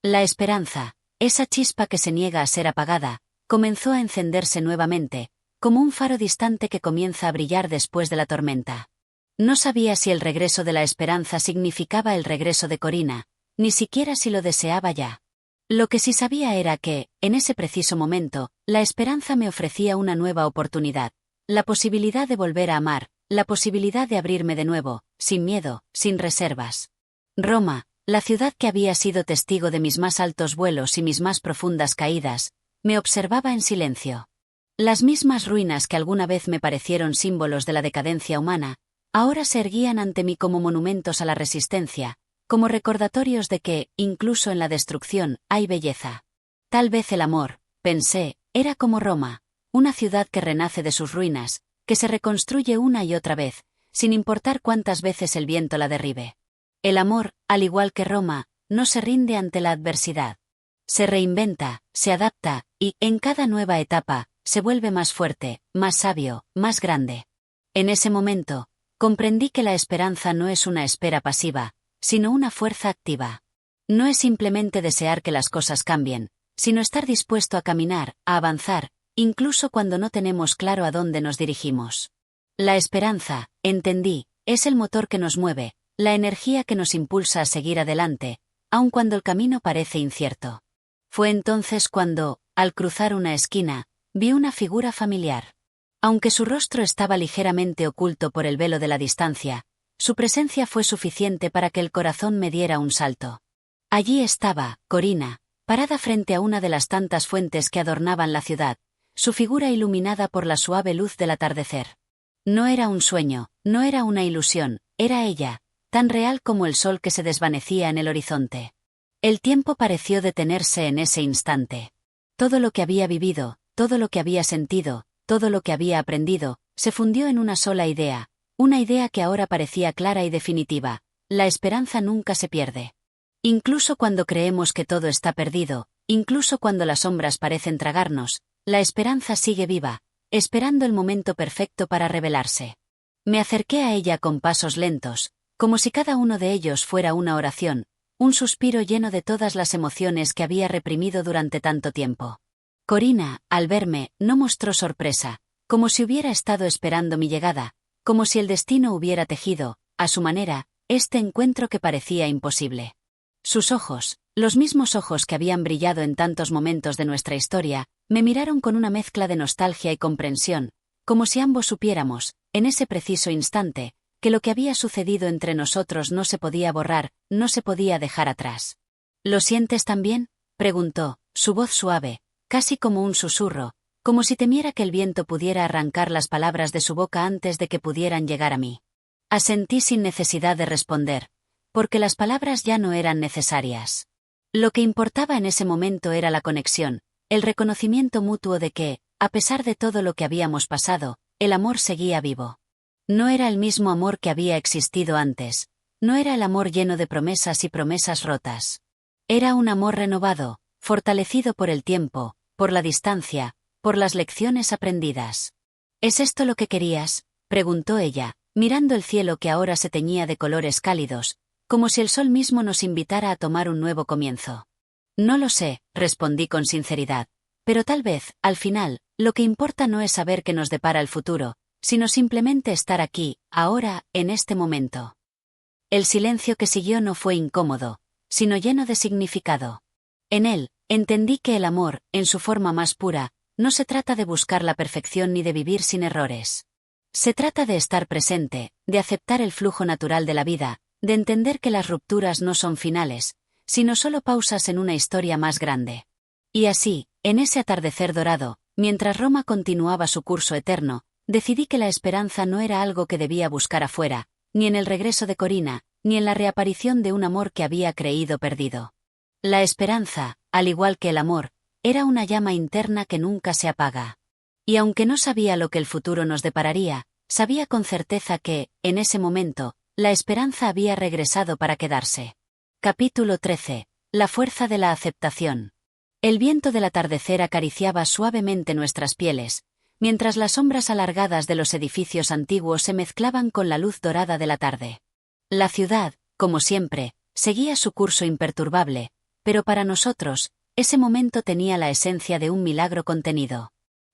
La esperanza, esa chispa que se niega a ser apagada, comenzó a encenderse nuevamente, como un faro distante que comienza a brillar después de la tormenta. No sabía si el regreso de la esperanza significaba el regreso de Corina, ni siquiera si lo deseaba ya. Lo que sí sabía era que, en ese preciso momento, la esperanza me ofrecía una nueva oportunidad, la posibilidad de volver a amar, la posibilidad de abrirme de nuevo, sin miedo, sin reservas. Roma, la ciudad que había sido testigo de mis más altos vuelos y mis más profundas caídas, me observaba en silencio. Las mismas ruinas que alguna vez me parecieron símbolos de la decadencia humana, Ahora se erguían ante mí como monumentos a la resistencia, como recordatorios de que, incluso en la destrucción, hay belleza. Tal vez el amor, pensé, era como Roma, una ciudad que renace de sus ruinas, que se reconstruye una y otra vez, sin importar cuántas veces el viento la derribe. El amor, al igual que Roma, no se rinde ante la adversidad. Se reinventa, se adapta, y, en cada nueva etapa, se vuelve más fuerte, más sabio, más grande. En ese momento, comprendí que la esperanza no es una espera pasiva, sino una fuerza activa. No es simplemente desear que las cosas cambien, sino estar dispuesto a caminar, a avanzar, incluso cuando no tenemos claro a dónde nos dirigimos. La esperanza, entendí, es el motor que nos mueve, la energía que nos impulsa a seguir adelante, aun cuando el camino parece incierto. Fue entonces cuando, al cruzar una esquina, vi una figura familiar. Aunque su rostro estaba ligeramente oculto por el velo de la distancia, su presencia fue suficiente para que el corazón me diera un salto. Allí estaba, Corina, parada frente a una de las tantas fuentes que adornaban la ciudad, su figura iluminada por la suave luz del atardecer. No era un sueño, no era una ilusión, era ella, tan real como el sol que se desvanecía en el horizonte. El tiempo pareció detenerse en ese instante. Todo lo que había vivido, todo lo que había sentido, todo lo que había aprendido, se fundió en una sola idea, una idea que ahora parecía clara y definitiva: la esperanza nunca se pierde. Incluso cuando creemos que todo está perdido, incluso cuando las sombras parecen tragarnos, la esperanza sigue viva, esperando el momento perfecto para revelarse. Me acerqué a ella con pasos lentos, como si cada uno de ellos fuera una oración, un suspiro lleno de todas las emociones que había reprimido durante tanto tiempo. Corina, al verme, no mostró sorpresa, como si hubiera estado esperando mi llegada, como si el destino hubiera tejido, a su manera, este encuentro que parecía imposible. Sus ojos, los mismos ojos que habían brillado en tantos momentos de nuestra historia, me miraron con una mezcla de nostalgia y comprensión, como si ambos supiéramos, en ese preciso instante, que lo que había sucedido entre nosotros no se podía borrar, no se podía dejar atrás. ¿Lo sientes también?, preguntó, su voz suave, casi como un susurro, como si temiera que el viento pudiera arrancar las palabras de su boca antes de que pudieran llegar a mí. Asentí sin necesidad de responder, porque las palabras ya no eran necesarias. Lo que importaba en ese momento era la conexión, el reconocimiento mutuo de que, a pesar de todo lo que habíamos pasado, el amor seguía vivo. No era el mismo amor que había existido antes, no era el amor lleno de promesas y promesas rotas. Era un amor renovado, fortalecido por el tiempo, por la distancia, por las lecciones aprendidas. ¿Es esto lo que querías?, preguntó ella, mirando el cielo que ahora se teñía de colores cálidos, como si el sol mismo nos invitara a tomar un nuevo comienzo. No lo sé, respondí con sinceridad, pero tal vez, al final, lo que importa no es saber qué nos depara el futuro, sino simplemente estar aquí, ahora, en este momento. El silencio que siguió no fue incómodo, sino lleno de significado. En él, entendí que el amor, en su forma más pura, no se trata de buscar la perfección ni de vivir sin errores. Se trata de estar presente, de aceptar el flujo natural de la vida, de entender que las rupturas no son finales, sino solo pausas en una historia más grande. Y así, en ese atardecer dorado, mientras Roma continuaba su curso eterno, decidí que la esperanza no era algo que debía buscar afuera, ni en el regreso de Corina, ni en la reaparición de un amor que había creído perdido. La esperanza, al igual que el amor, era una llama interna que nunca se apaga. Y aunque no sabía lo que el futuro nos depararía, sabía con certeza que, en ese momento, la esperanza había regresado para quedarse. Capítulo 13. La fuerza de la aceptación. El viento del atardecer acariciaba suavemente nuestras pieles, mientras las sombras alargadas de los edificios antiguos se mezclaban con la luz dorada de la tarde. La ciudad, como siempre, seguía su curso imperturbable, pero para nosotros, ese momento tenía la esencia de un milagro contenido.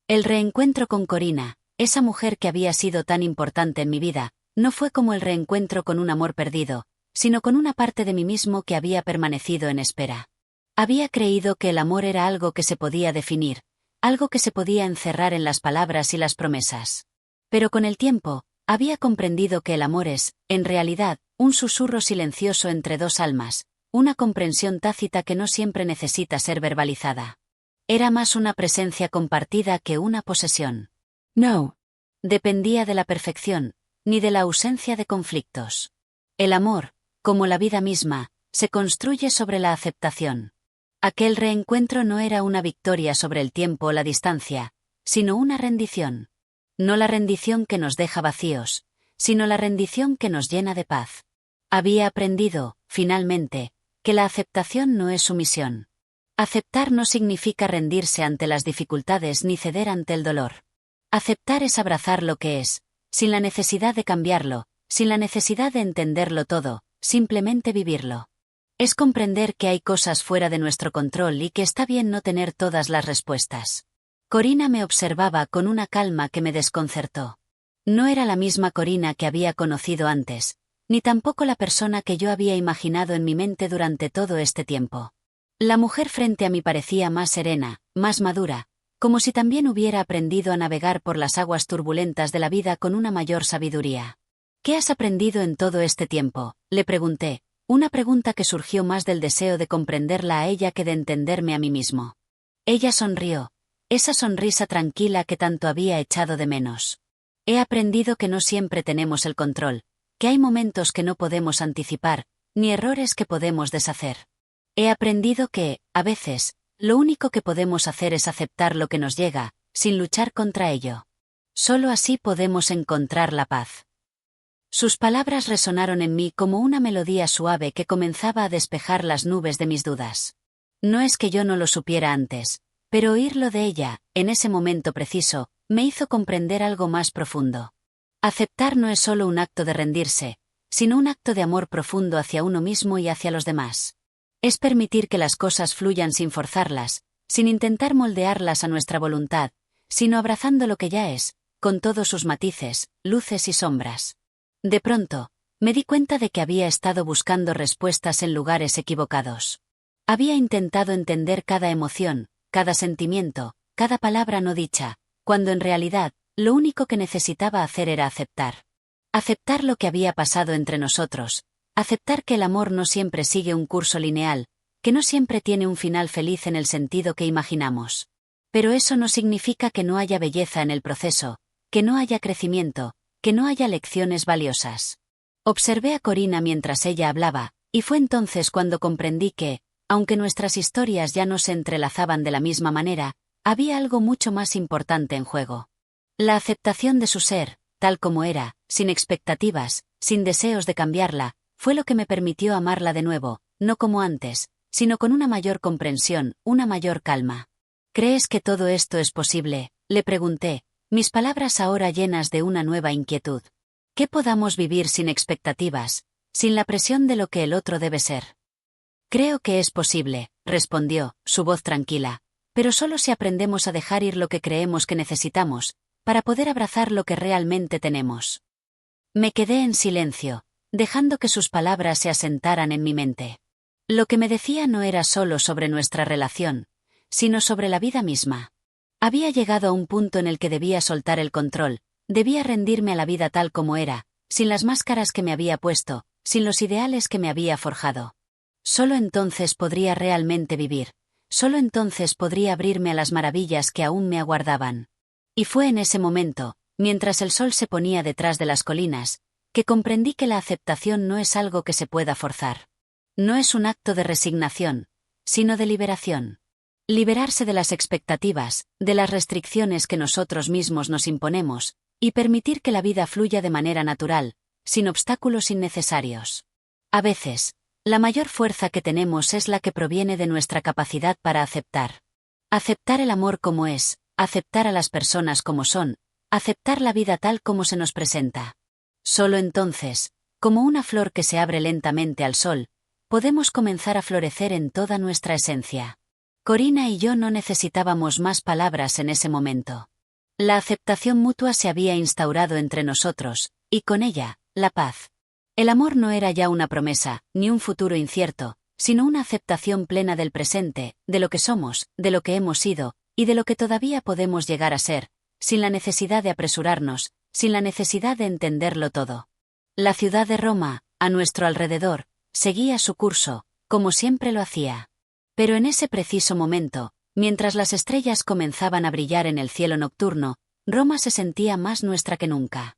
El reencuentro con Corina, esa mujer que había sido tan importante en mi vida, no fue como el reencuentro con un amor perdido, sino con una parte de mí mismo que había permanecido en espera. Había creído que el amor era algo que se podía definir, algo que se podía encerrar en las palabras y las promesas. Pero con el tiempo, había comprendido que el amor es, en realidad, un susurro silencioso entre dos almas, una comprensión tácita que no siempre necesita ser verbalizada. Era más una presencia compartida que una posesión. No. Dependía de la perfección, ni de la ausencia de conflictos. El amor, como la vida misma, se construye sobre la aceptación. Aquel reencuentro no era una victoria sobre el tiempo o la distancia, sino una rendición. No la rendición que nos deja vacíos, sino la rendición que nos llena de paz. Había aprendido, finalmente, que la aceptación no es sumisión. Aceptar no significa rendirse ante las dificultades ni ceder ante el dolor. Aceptar es abrazar lo que es, sin la necesidad de cambiarlo, sin la necesidad de entenderlo todo, simplemente vivirlo. Es comprender que hay cosas fuera de nuestro control y que está bien no tener todas las respuestas. Corina me observaba con una calma que me desconcertó. No era la misma Corina que había conocido antes, ni tampoco la persona que yo había imaginado en mi mente durante todo este tiempo. La mujer frente a mí parecía más serena, más madura, como si también hubiera aprendido a navegar por las aguas turbulentas de la vida con una mayor sabiduría. ¿Qué has aprendido en todo este tiempo?, le pregunté, una pregunta que surgió más del deseo de comprenderla a ella que de entenderme a mí mismo. Ella sonrió, esa sonrisa tranquila que tanto había echado de menos. He aprendido que no siempre tenemos el control, que hay momentos que no podemos anticipar, ni errores que podemos deshacer. He aprendido que, a veces, lo único que podemos hacer es aceptar lo que nos llega, sin luchar contra ello. Solo así podemos encontrar la paz. Sus palabras resonaron en mí como una melodía suave que comenzaba a despejar las nubes de mis dudas. No es que yo no lo supiera antes, pero oírlo de ella, en ese momento preciso, me hizo comprender algo más profundo. Aceptar no es solo un acto de rendirse, sino un acto de amor profundo hacia uno mismo y hacia los demás. Es permitir que las cosas fluyan sin forzarlas, sin intentar moldearlas a nuestra voluntad, sino abrazando lo que ya es, con todos sus matices, luces y sombras. De pronto, me di cuenta de que había estado buscando respuestas en lugares equivocados. Había intentado entender cada emoción, cada sentimiento, cada palabra no dicha, cuando en realidad, lo único que necesitaba hacer era aceptar. Aceptar lo que había pasado entre nosotros. Aceptar que el amor no siempre sigue un curso lineal, que no siempre tiene un final feliz en el sentido que imaginamos. Pero eso no significa que no haya belleza en el proceso, que no haya crecimiento, que no haya lecciones valiosas. Observé a Corina mientras ella hablaba, y fue entonces cuando comprendí que, aunque nuestras historias ya no se entrelazaban de la misma manera, había algo mucho más importante en juego. La aceptación de su ser, tal como era, sin expectativas, sin deseos de cambiarla, fue lo que me permitió amarla de nuevo, no como antes, sino con una mayor comprensión, una mayor calma. ¿Crees que todo esto es posible?, le pregunté, mis palabras ahora llenas de una nueva inquietud. ¿Qué podamos vivir sin expectativas, sin la presión de lo que el otro debe ser? Creo que es posible, respondió, su voz tranquila, pero solo si aprendemos a dejar ir lo que creemos que necesitamos, para poder abrazar lo que realmente tenemos. Me quedé en silencio, dejando que sus palabras se asentaran en mi mente. Lo que me decía no era solo sobre nuestra relación, sino sobre la vida misma. Había llegado a un punto en el que debía soltar el control, debía rendirme a la vida tal como era, sin las máscaras que me había puesto, sin los ideales que me había forjado. Solo entonces podría realmente vivir, solo entonces podría abrirme a las maravillas que aún me aguardaban. Y fue en ese momento, mientras el sol se ponía detrás de las colinas, que comprendí que la aceptación no es algo que se pueda forzar. No es un acto de resignación, sino de liberación. Liberarse de las expectativas, de las restricciones que nosotros mismos nos imponemos, y permitir que la vida fluya de manera natural, sin obstáculos innecesarios. A veces, la mayor fuerza que tenemos es la que proviene de nuestra capacidad para aceptar. Aceptar el amor como es, aceptar a las personas como son, aceptar la vida tal como se nos presenta. Solo entonces, como una flor que se abre lentamente al sol, podemos comenzar a florecer en toda nuestra esencia. Corina y yo no necesitábamos más palabras en ese momento. La aceptación mutua se había instaurado entre nosotros, y con ella, la paz. El amor no era ya una promesa, ni un futuro incierto, sino una aceptación plena del presente, de lo que somos, de lo que hemos sido, y de lo que todavía podemos llegar a ser, sin la necesidad de apresurarnos, sin la necesidad de entenderlo todo. La ciudad de Roma, a nuestro alrededor, seguía su curso, como siempre lo hacía. Pero en ese preciso momento, mientras las estrellas comenzaban a brillar en el cielo nocturno, Roma se sentía más nuestra que nunca.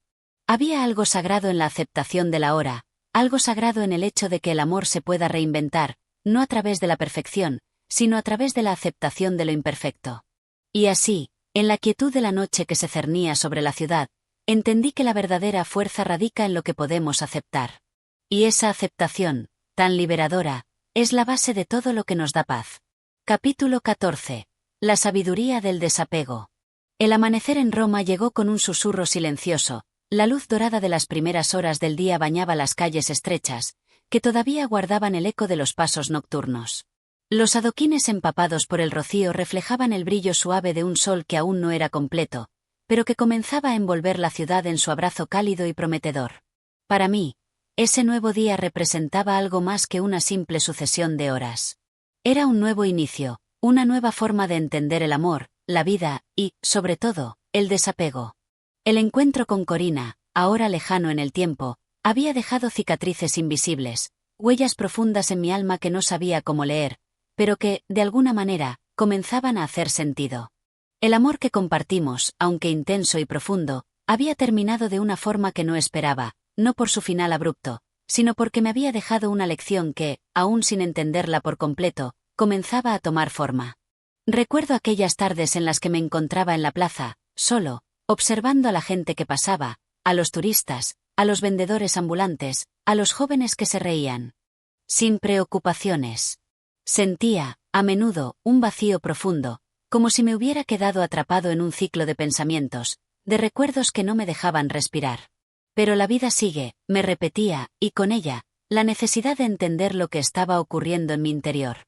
Había algo sagrado en la aceptación de la hora, algo sagrado en el hecho de que el amor se pueda reinventar, no a través de la perfección, sino a través de la aceptación de lo imperfecto. Y así, en la quietud de la noche que se cernía sobre la ciudad, entendí que la verdadera fuerza radica en lo que podemos aceptar. Y esa aceptación, tan liberadora, es la base de todo lo que nos da paz. Capítulo 14. La sabiduría del desapego. El amanecer en Roma llegó con un susurro silencioso, la luz dorada de las primeras horas del día bañaba las calles estrechas, que todavía guardaban el eco de los pasos nocturnos. Los adoquines empapados por el rocío reflejaban el brillo suave de un sol que aún no era completo, pero que comenzaba a envolver la ciudad en su abrazo cálido y prometedor. Para mí, ese nuevo día representaba algo más que una simple sucesión de horas. Era un nuevo inicio, una nueva forma de entender el amor, la vida y, sobre todo, el desapego. El encuentro con Corina, ahora lejano en el tiempo, había dejado cicatrices invisibles, huellas profundas en mi alma que no sabía cómo leer, pero que, de alguna manera, comenzaban a hacer sentido. El amor que compartimos, aunque intenso y profundo, había terminado de una forma que no esperaba, no por su final abrupto, sino porque me había dejado una lección que, aún sin entenderla por completo, comenzaba a tomar forma. Recuerdo aquellas tardes en las que me encontraba en la plaza, solo, observando a la gente que pasaba, a los turistas, a los vendedores ambulantes, a los jóvenes que se reían. Sin preocupaciones. Sentía, a menudo, un vacío profundo, como si me hubiera quedado atrapado en un ciclo de pensamientos, de recuerdos que no me dejaban respirar. Pero la vida sigue, me repetía, y con ella, la necesidad de entender lo que estaba ocurriendo en mi interior.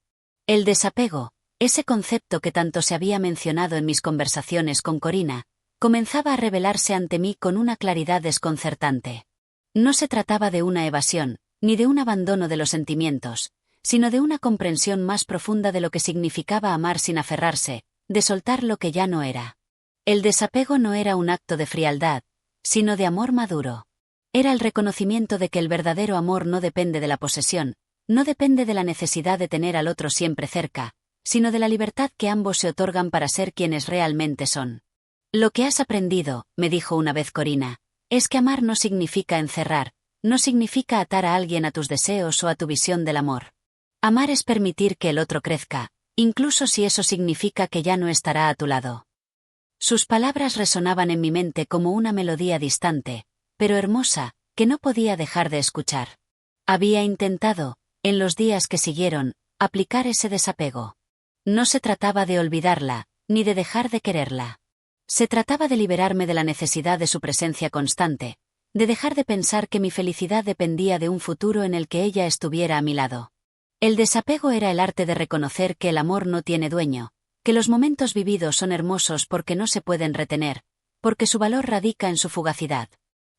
El desapego, ese concepto que tanto se había mencionado en mis conversaciones con Corina, comenzaba a revelarse ante mí con una claridad desconcertante. No se trataba de una evasión, ni de un abandono de los sentimientos, sino de una comprensión más profunda de lo que significaba amar sin aferrarse, de soltar lo que ya no era. El desapego no era un acto de frialdad, sino de amor maduro. Era el reconocimiento de que el verdadero amor no depende de la posesión, no depende de la necesidad de tener al otro siempre cerca, sino de la libertad que ambos se otorgan para ser quienes realmente son. Lo que has aprendido, me dijo una vez Corina, es que amar no significa encerrar, no significa atar a alguien a tus deseos o a tu visión del amor. Amar es permitir que el otro crezca, incluso si eso significa que ya no estará a tu lado. Sus palabras resonaban en mi mente como una melodía distante, pero hermosa, que no podía dejar de escuchar. Había intentado, en los días que siguieron, aplicar ese desapego. No se trataba de olvidarla, ni de dejar de quererla. Se trataba de liberarme de la necesidad de su presencia constante, de dejar de pensar que mi felicidad dependía de un futuro en el que ella estuviera a mi lado. El desapego era el arte de reconocer que el amor no tiene dueño, que los momentos vividos son hermosos porque no se pueden retener, porque su valor radica en su fugacidad.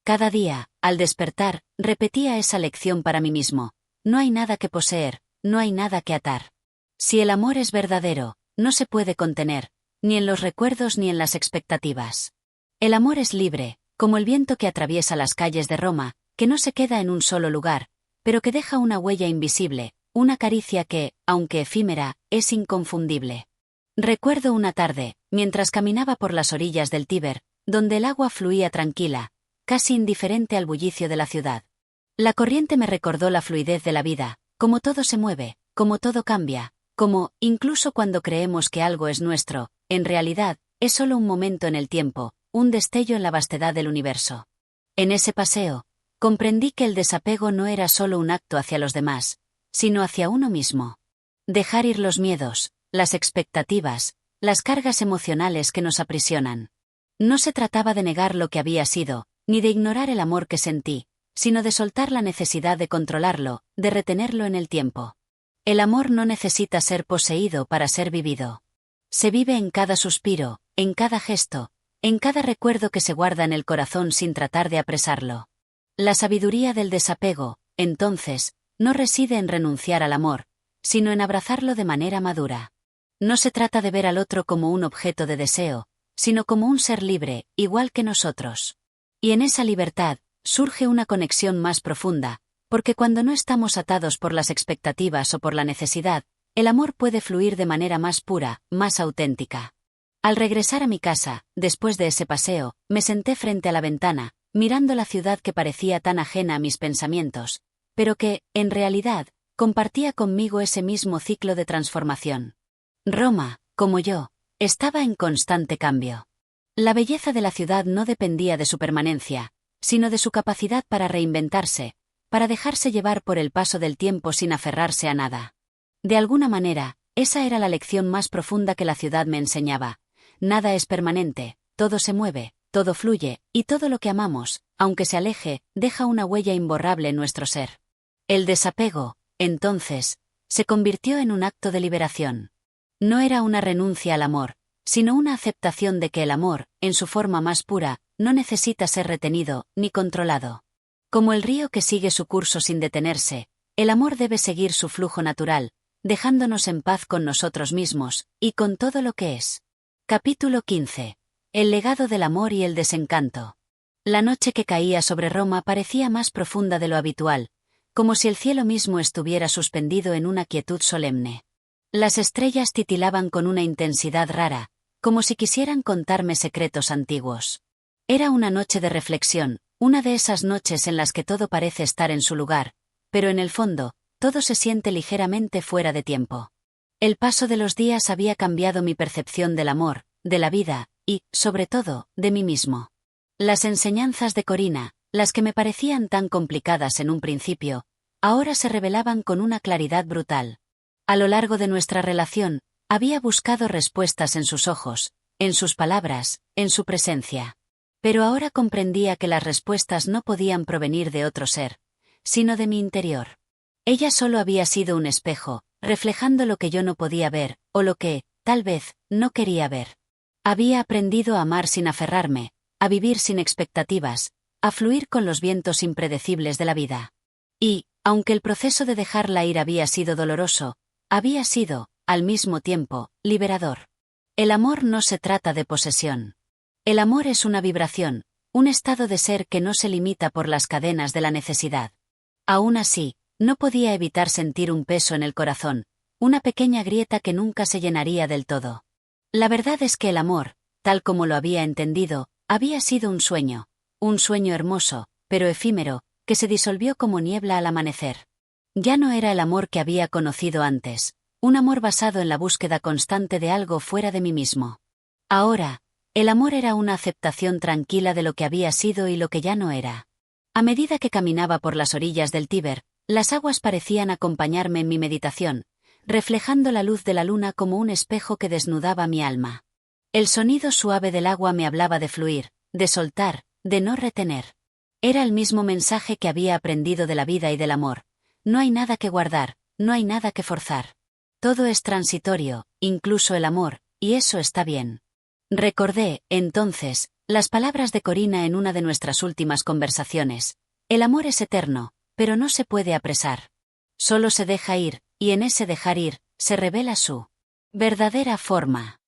Cada día, al despertar, repetía esa lección para mí mismo: no hay nada que poseer, no hay nada que atar. Si el amor es verdadero, no se puede contener, ni en los recuerdos ni en las expectativas. El amor es libre, como el viento que atraviesa las calles de Roma, que no se queda en un solo lugar, pero que deja una huella invisible, una caricia que, aunque efímera, es inconfundible. Recuerdo una tarde, mientras caminaba por las orillas del Tíber, donde el agua fluía tranquila, casi indiferente al bullicio de la ciudad. La corriente me recordó la fluidez de la vida, cómo todo se mueve, cómo todo cambia, cómo, incluso cuando creemos que algo es nuestro, en realidad, es solo un momento en el tiempo, un destello en la vastedad del universo. En ese paseo, comprendí que el desapego no era solo un acto hacia los demás, sino hacia uno mismo. Dejar ir los miedos, las expectativas, las cargas emocionales que nos aprisionan. No se trataba de negar lo que había sido, ni de ignorar el amor que sentí, sino de soltar la necesidad de controlarlo, de retenerlo en el tiempo. El amor no necesita ser poseído para ser vivido. Se vive en cada suspiro, en cada gesto, en cada recuerdo que se guarda en el corazón sin tratar de apresarlo. La sabiduría del desapego, entonces, no reside en renunciar al amor, sino en abrazarlo de manera madura. No se trata de ver al otro como un objeto de deseo, sino como un ser libre, igual que nosotros. Y en esa libertad, surge una conexión más profunda, porque cuando no estamos atados por las expectativas o por la necesidad, el amor puede fluir de manera más pura, más auténtica. Al regresar a mi casa, después de ese paseo, me senté frente a la ventana, mirando la ciudad que parecía tan ajena a mis pensamientos, pero que, en realidad, compartía conmigo ese mismo ciclo de transformación. Roma, como yo, estaba en constante cambio. La belleza de la ciudad no dependía de su permanencia, sino de su capacidad para reinventarse, para dejarse llevar por el paso del tiempo sin aferrarse a nada. De alguna manera, esa era la lección más profunda que la ciudad me enseñaba. Nada es permanente, todo se mueve, todo fluye, y todo lo que amamos, aunque se aleje, deja una huella imborrable en nuestro ser. El desapego, entonces, se convirtió en un acto de liberación. No era una renuncia al amor, sino una aceptación de que el amor, en su forma más pura, no necesita ser retenido, ni controlado. Como el río que sigue su curso sin detenerse, el amor debe seguir su flujo natural, dejándonos en paz con nosotros mismos, y con todo lo que es. Capítulo 15. El legado del amor y el desencanto. La noche que caía sobre Roma parecía más profunda de lo habitual, como si el cielo mismo estuviera suspendido en una quietud solemne. Las estrellas titilaban con una intensidad rara, como si quisieran contarme secretos antiguos. Era una noche de reflexión, una de esas noches en las que todo parece estar en su lugar, pero en el fondo, todo se siente ligeramente fuera de tiempo. El paso de los días había cambiado mi percepción del amor, de la vida, y, sobre todo, de mí mismo. Las enseñanzas de Corina, las que me parecían tan complicadas en un principio, ahora se revelaban con una claridad brutal. A lo largo de nuestra relación, había buscado respuestas en sus ojos, en sus palabras, en su presencia. Pero ahora comprendía que las respuestas no podían provenir de otro ser, sino de mi interior. Ella solo había sido un espejo, reflejando lo que yo no podía ver, o lo que, tal vez, no quería ver. Había aprendido a amar sin aferrarme, a vivir sin expectativas, a fluir con los vientos impredecibles de la vida. Y, aunque el proceso de dejarla ir había sido doloroso, había sido, al mismo tiempo, liberador. El amor no se trata de posesión. El amor es una vibración, un estado de ser que no se limita por las cadenas de la necesidad. Aún así, no podía evitar sentir un peso en el corazón, una pequeña grieta que nunca se llenaría del todo. La verdad es que el amor, tal como lo había entendido, había sido un sueño hermoso, pero efímero, que se disolvió como niebla al amanecer. Ya no era el amor que había conocido antes, un amor basado en la búsqueda constante de algo fuera de mí mismo. Ahora, el amor era una aceptación tranquila de lo que había sido y lo que ya no era. A medida que caminaba por las orillas del Tíber, las aguas parecían acompañarme en mi meditación, reflejando la luz de la luna como un espejo que desnudaba mi alma. El sonido suave del agua me hablaba de fluir, de soltar, de no retener. Era el mismo mensaje que había aprendido de la vida y del amor. No hay nada que guardar, no hay nada que forzar. Todo es transitorio, incluso el amor, y eso está bien. Recordé, entonces, las palabras de Corina en una de nuestras últimas conversaciones. El amor es eterno, pero no se puede apresar. Solo se deja ir, y en ese dejar ir, se revela su verdadera forma.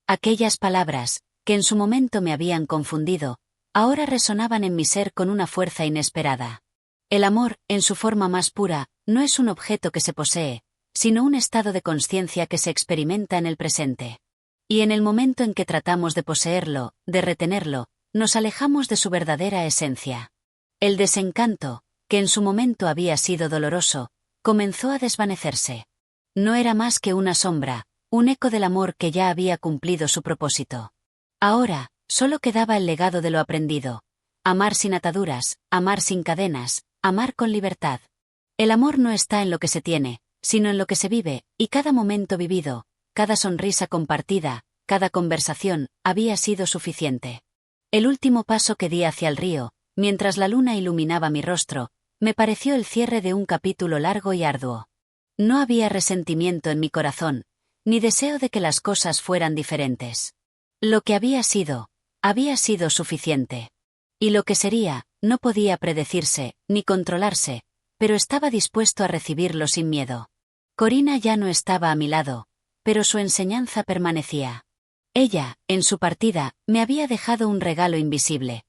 Aquellas palabras, que en su momento me habían confundido, ahora resonaban en mi ser con una fuerza inesperada. El amor, en su forma más pura, no es un objeto que se posee, sino un estado de conciencia que se experimenta en el presente. Y en el momento en que tratamos de poseerlo, de retenerlo, nos alejamos de su verdadera esencia. El desencanto, que en su momento había sido doloroso, comenzó a desvanecerse. No era más que una sombra, un eco del amor que ya había cumplido su propósito. Ahora, solo quedaba el legado de lo aprendido. Amar sin ataduras, amar sin cadenas, amar con libertad. El amor no está en lo que se tiene, sino en lo que se vive, y cada momento vivido, cada sonrisa compartida, cada conversación, había sido suficiente. El último paso que di hacia el río, mientras la luna iluminaba mi rostro, me pareció el cierre de un capítulo largo y arduo. No había resentimiento en mi corazón, ni deseo de que las cosas fueran diferentes. Lo que había sido suficiente. Y lo que sería, no podía predecirse, ni controlarse, pero estaba dispuesto a recibirlo sin miedo. Corina ya no estaba a mi lado, pero su enseñanza permanecía. Ella, en su partida, me había dejado un regalo invisible.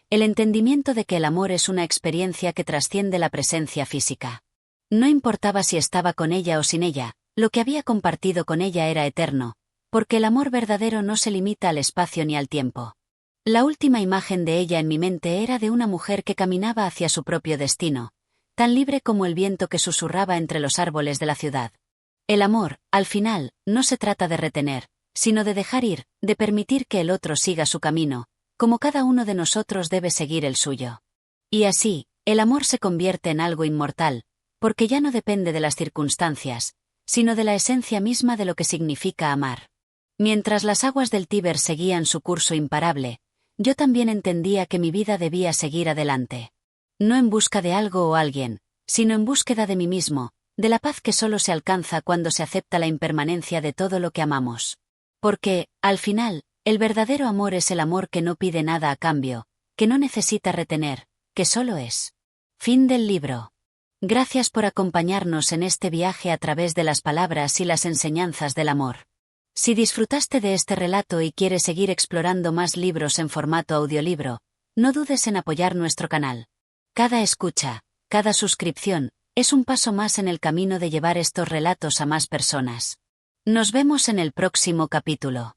El entendimiento de que el amor es una experiencia que trasciende la presencia física. No importaba si estaba con ella o sin ella, lo que había compartido con ella era eterno, porque el amor verdadero no se limita al espacio ni al tiempo. La última imagen de ella en mi mente era de una mujer que caminaba hacia su propio destino, tan libre como el viento que susurraba entre los árboles de la ciudad. El amor, al final, no se trata de retener, sino de dejar ir, de permitir que el otro siga su camino, como cada uno de nosotros debe seguir el suyo. Y así, el amor se convierte en algo inmortal, porque ya no depende de las circunstancias, sino de la esencia misma de lo que significa amar. Mientras las aguas del Tíber seguían su curso imparable, yo también entendía que mi vida debía seguir adelante. No en busca de algo o alguien, sino en búsqueda de mí mismo, de la paz que solo se alcanza cuando se acepta la impermanencia de todo lo que amamos. Porque, al final, el verdadero amor es el amor que no pide nada a cambio, que no necesita retener, que solo es. Fin del libro. Gracias por acompañarnos en este viaje a través de las palabras y las enseñanzas del amor. Si disfrutaste de este relato y quieres seguir explorando más libros en formato audiolibro, no dudes en apoyar nuestro canal. Cada escucha, cada suscripción, es un paso más en el camino de llevar estos relatos a más personas. Nos vemos en el próximo capítulo.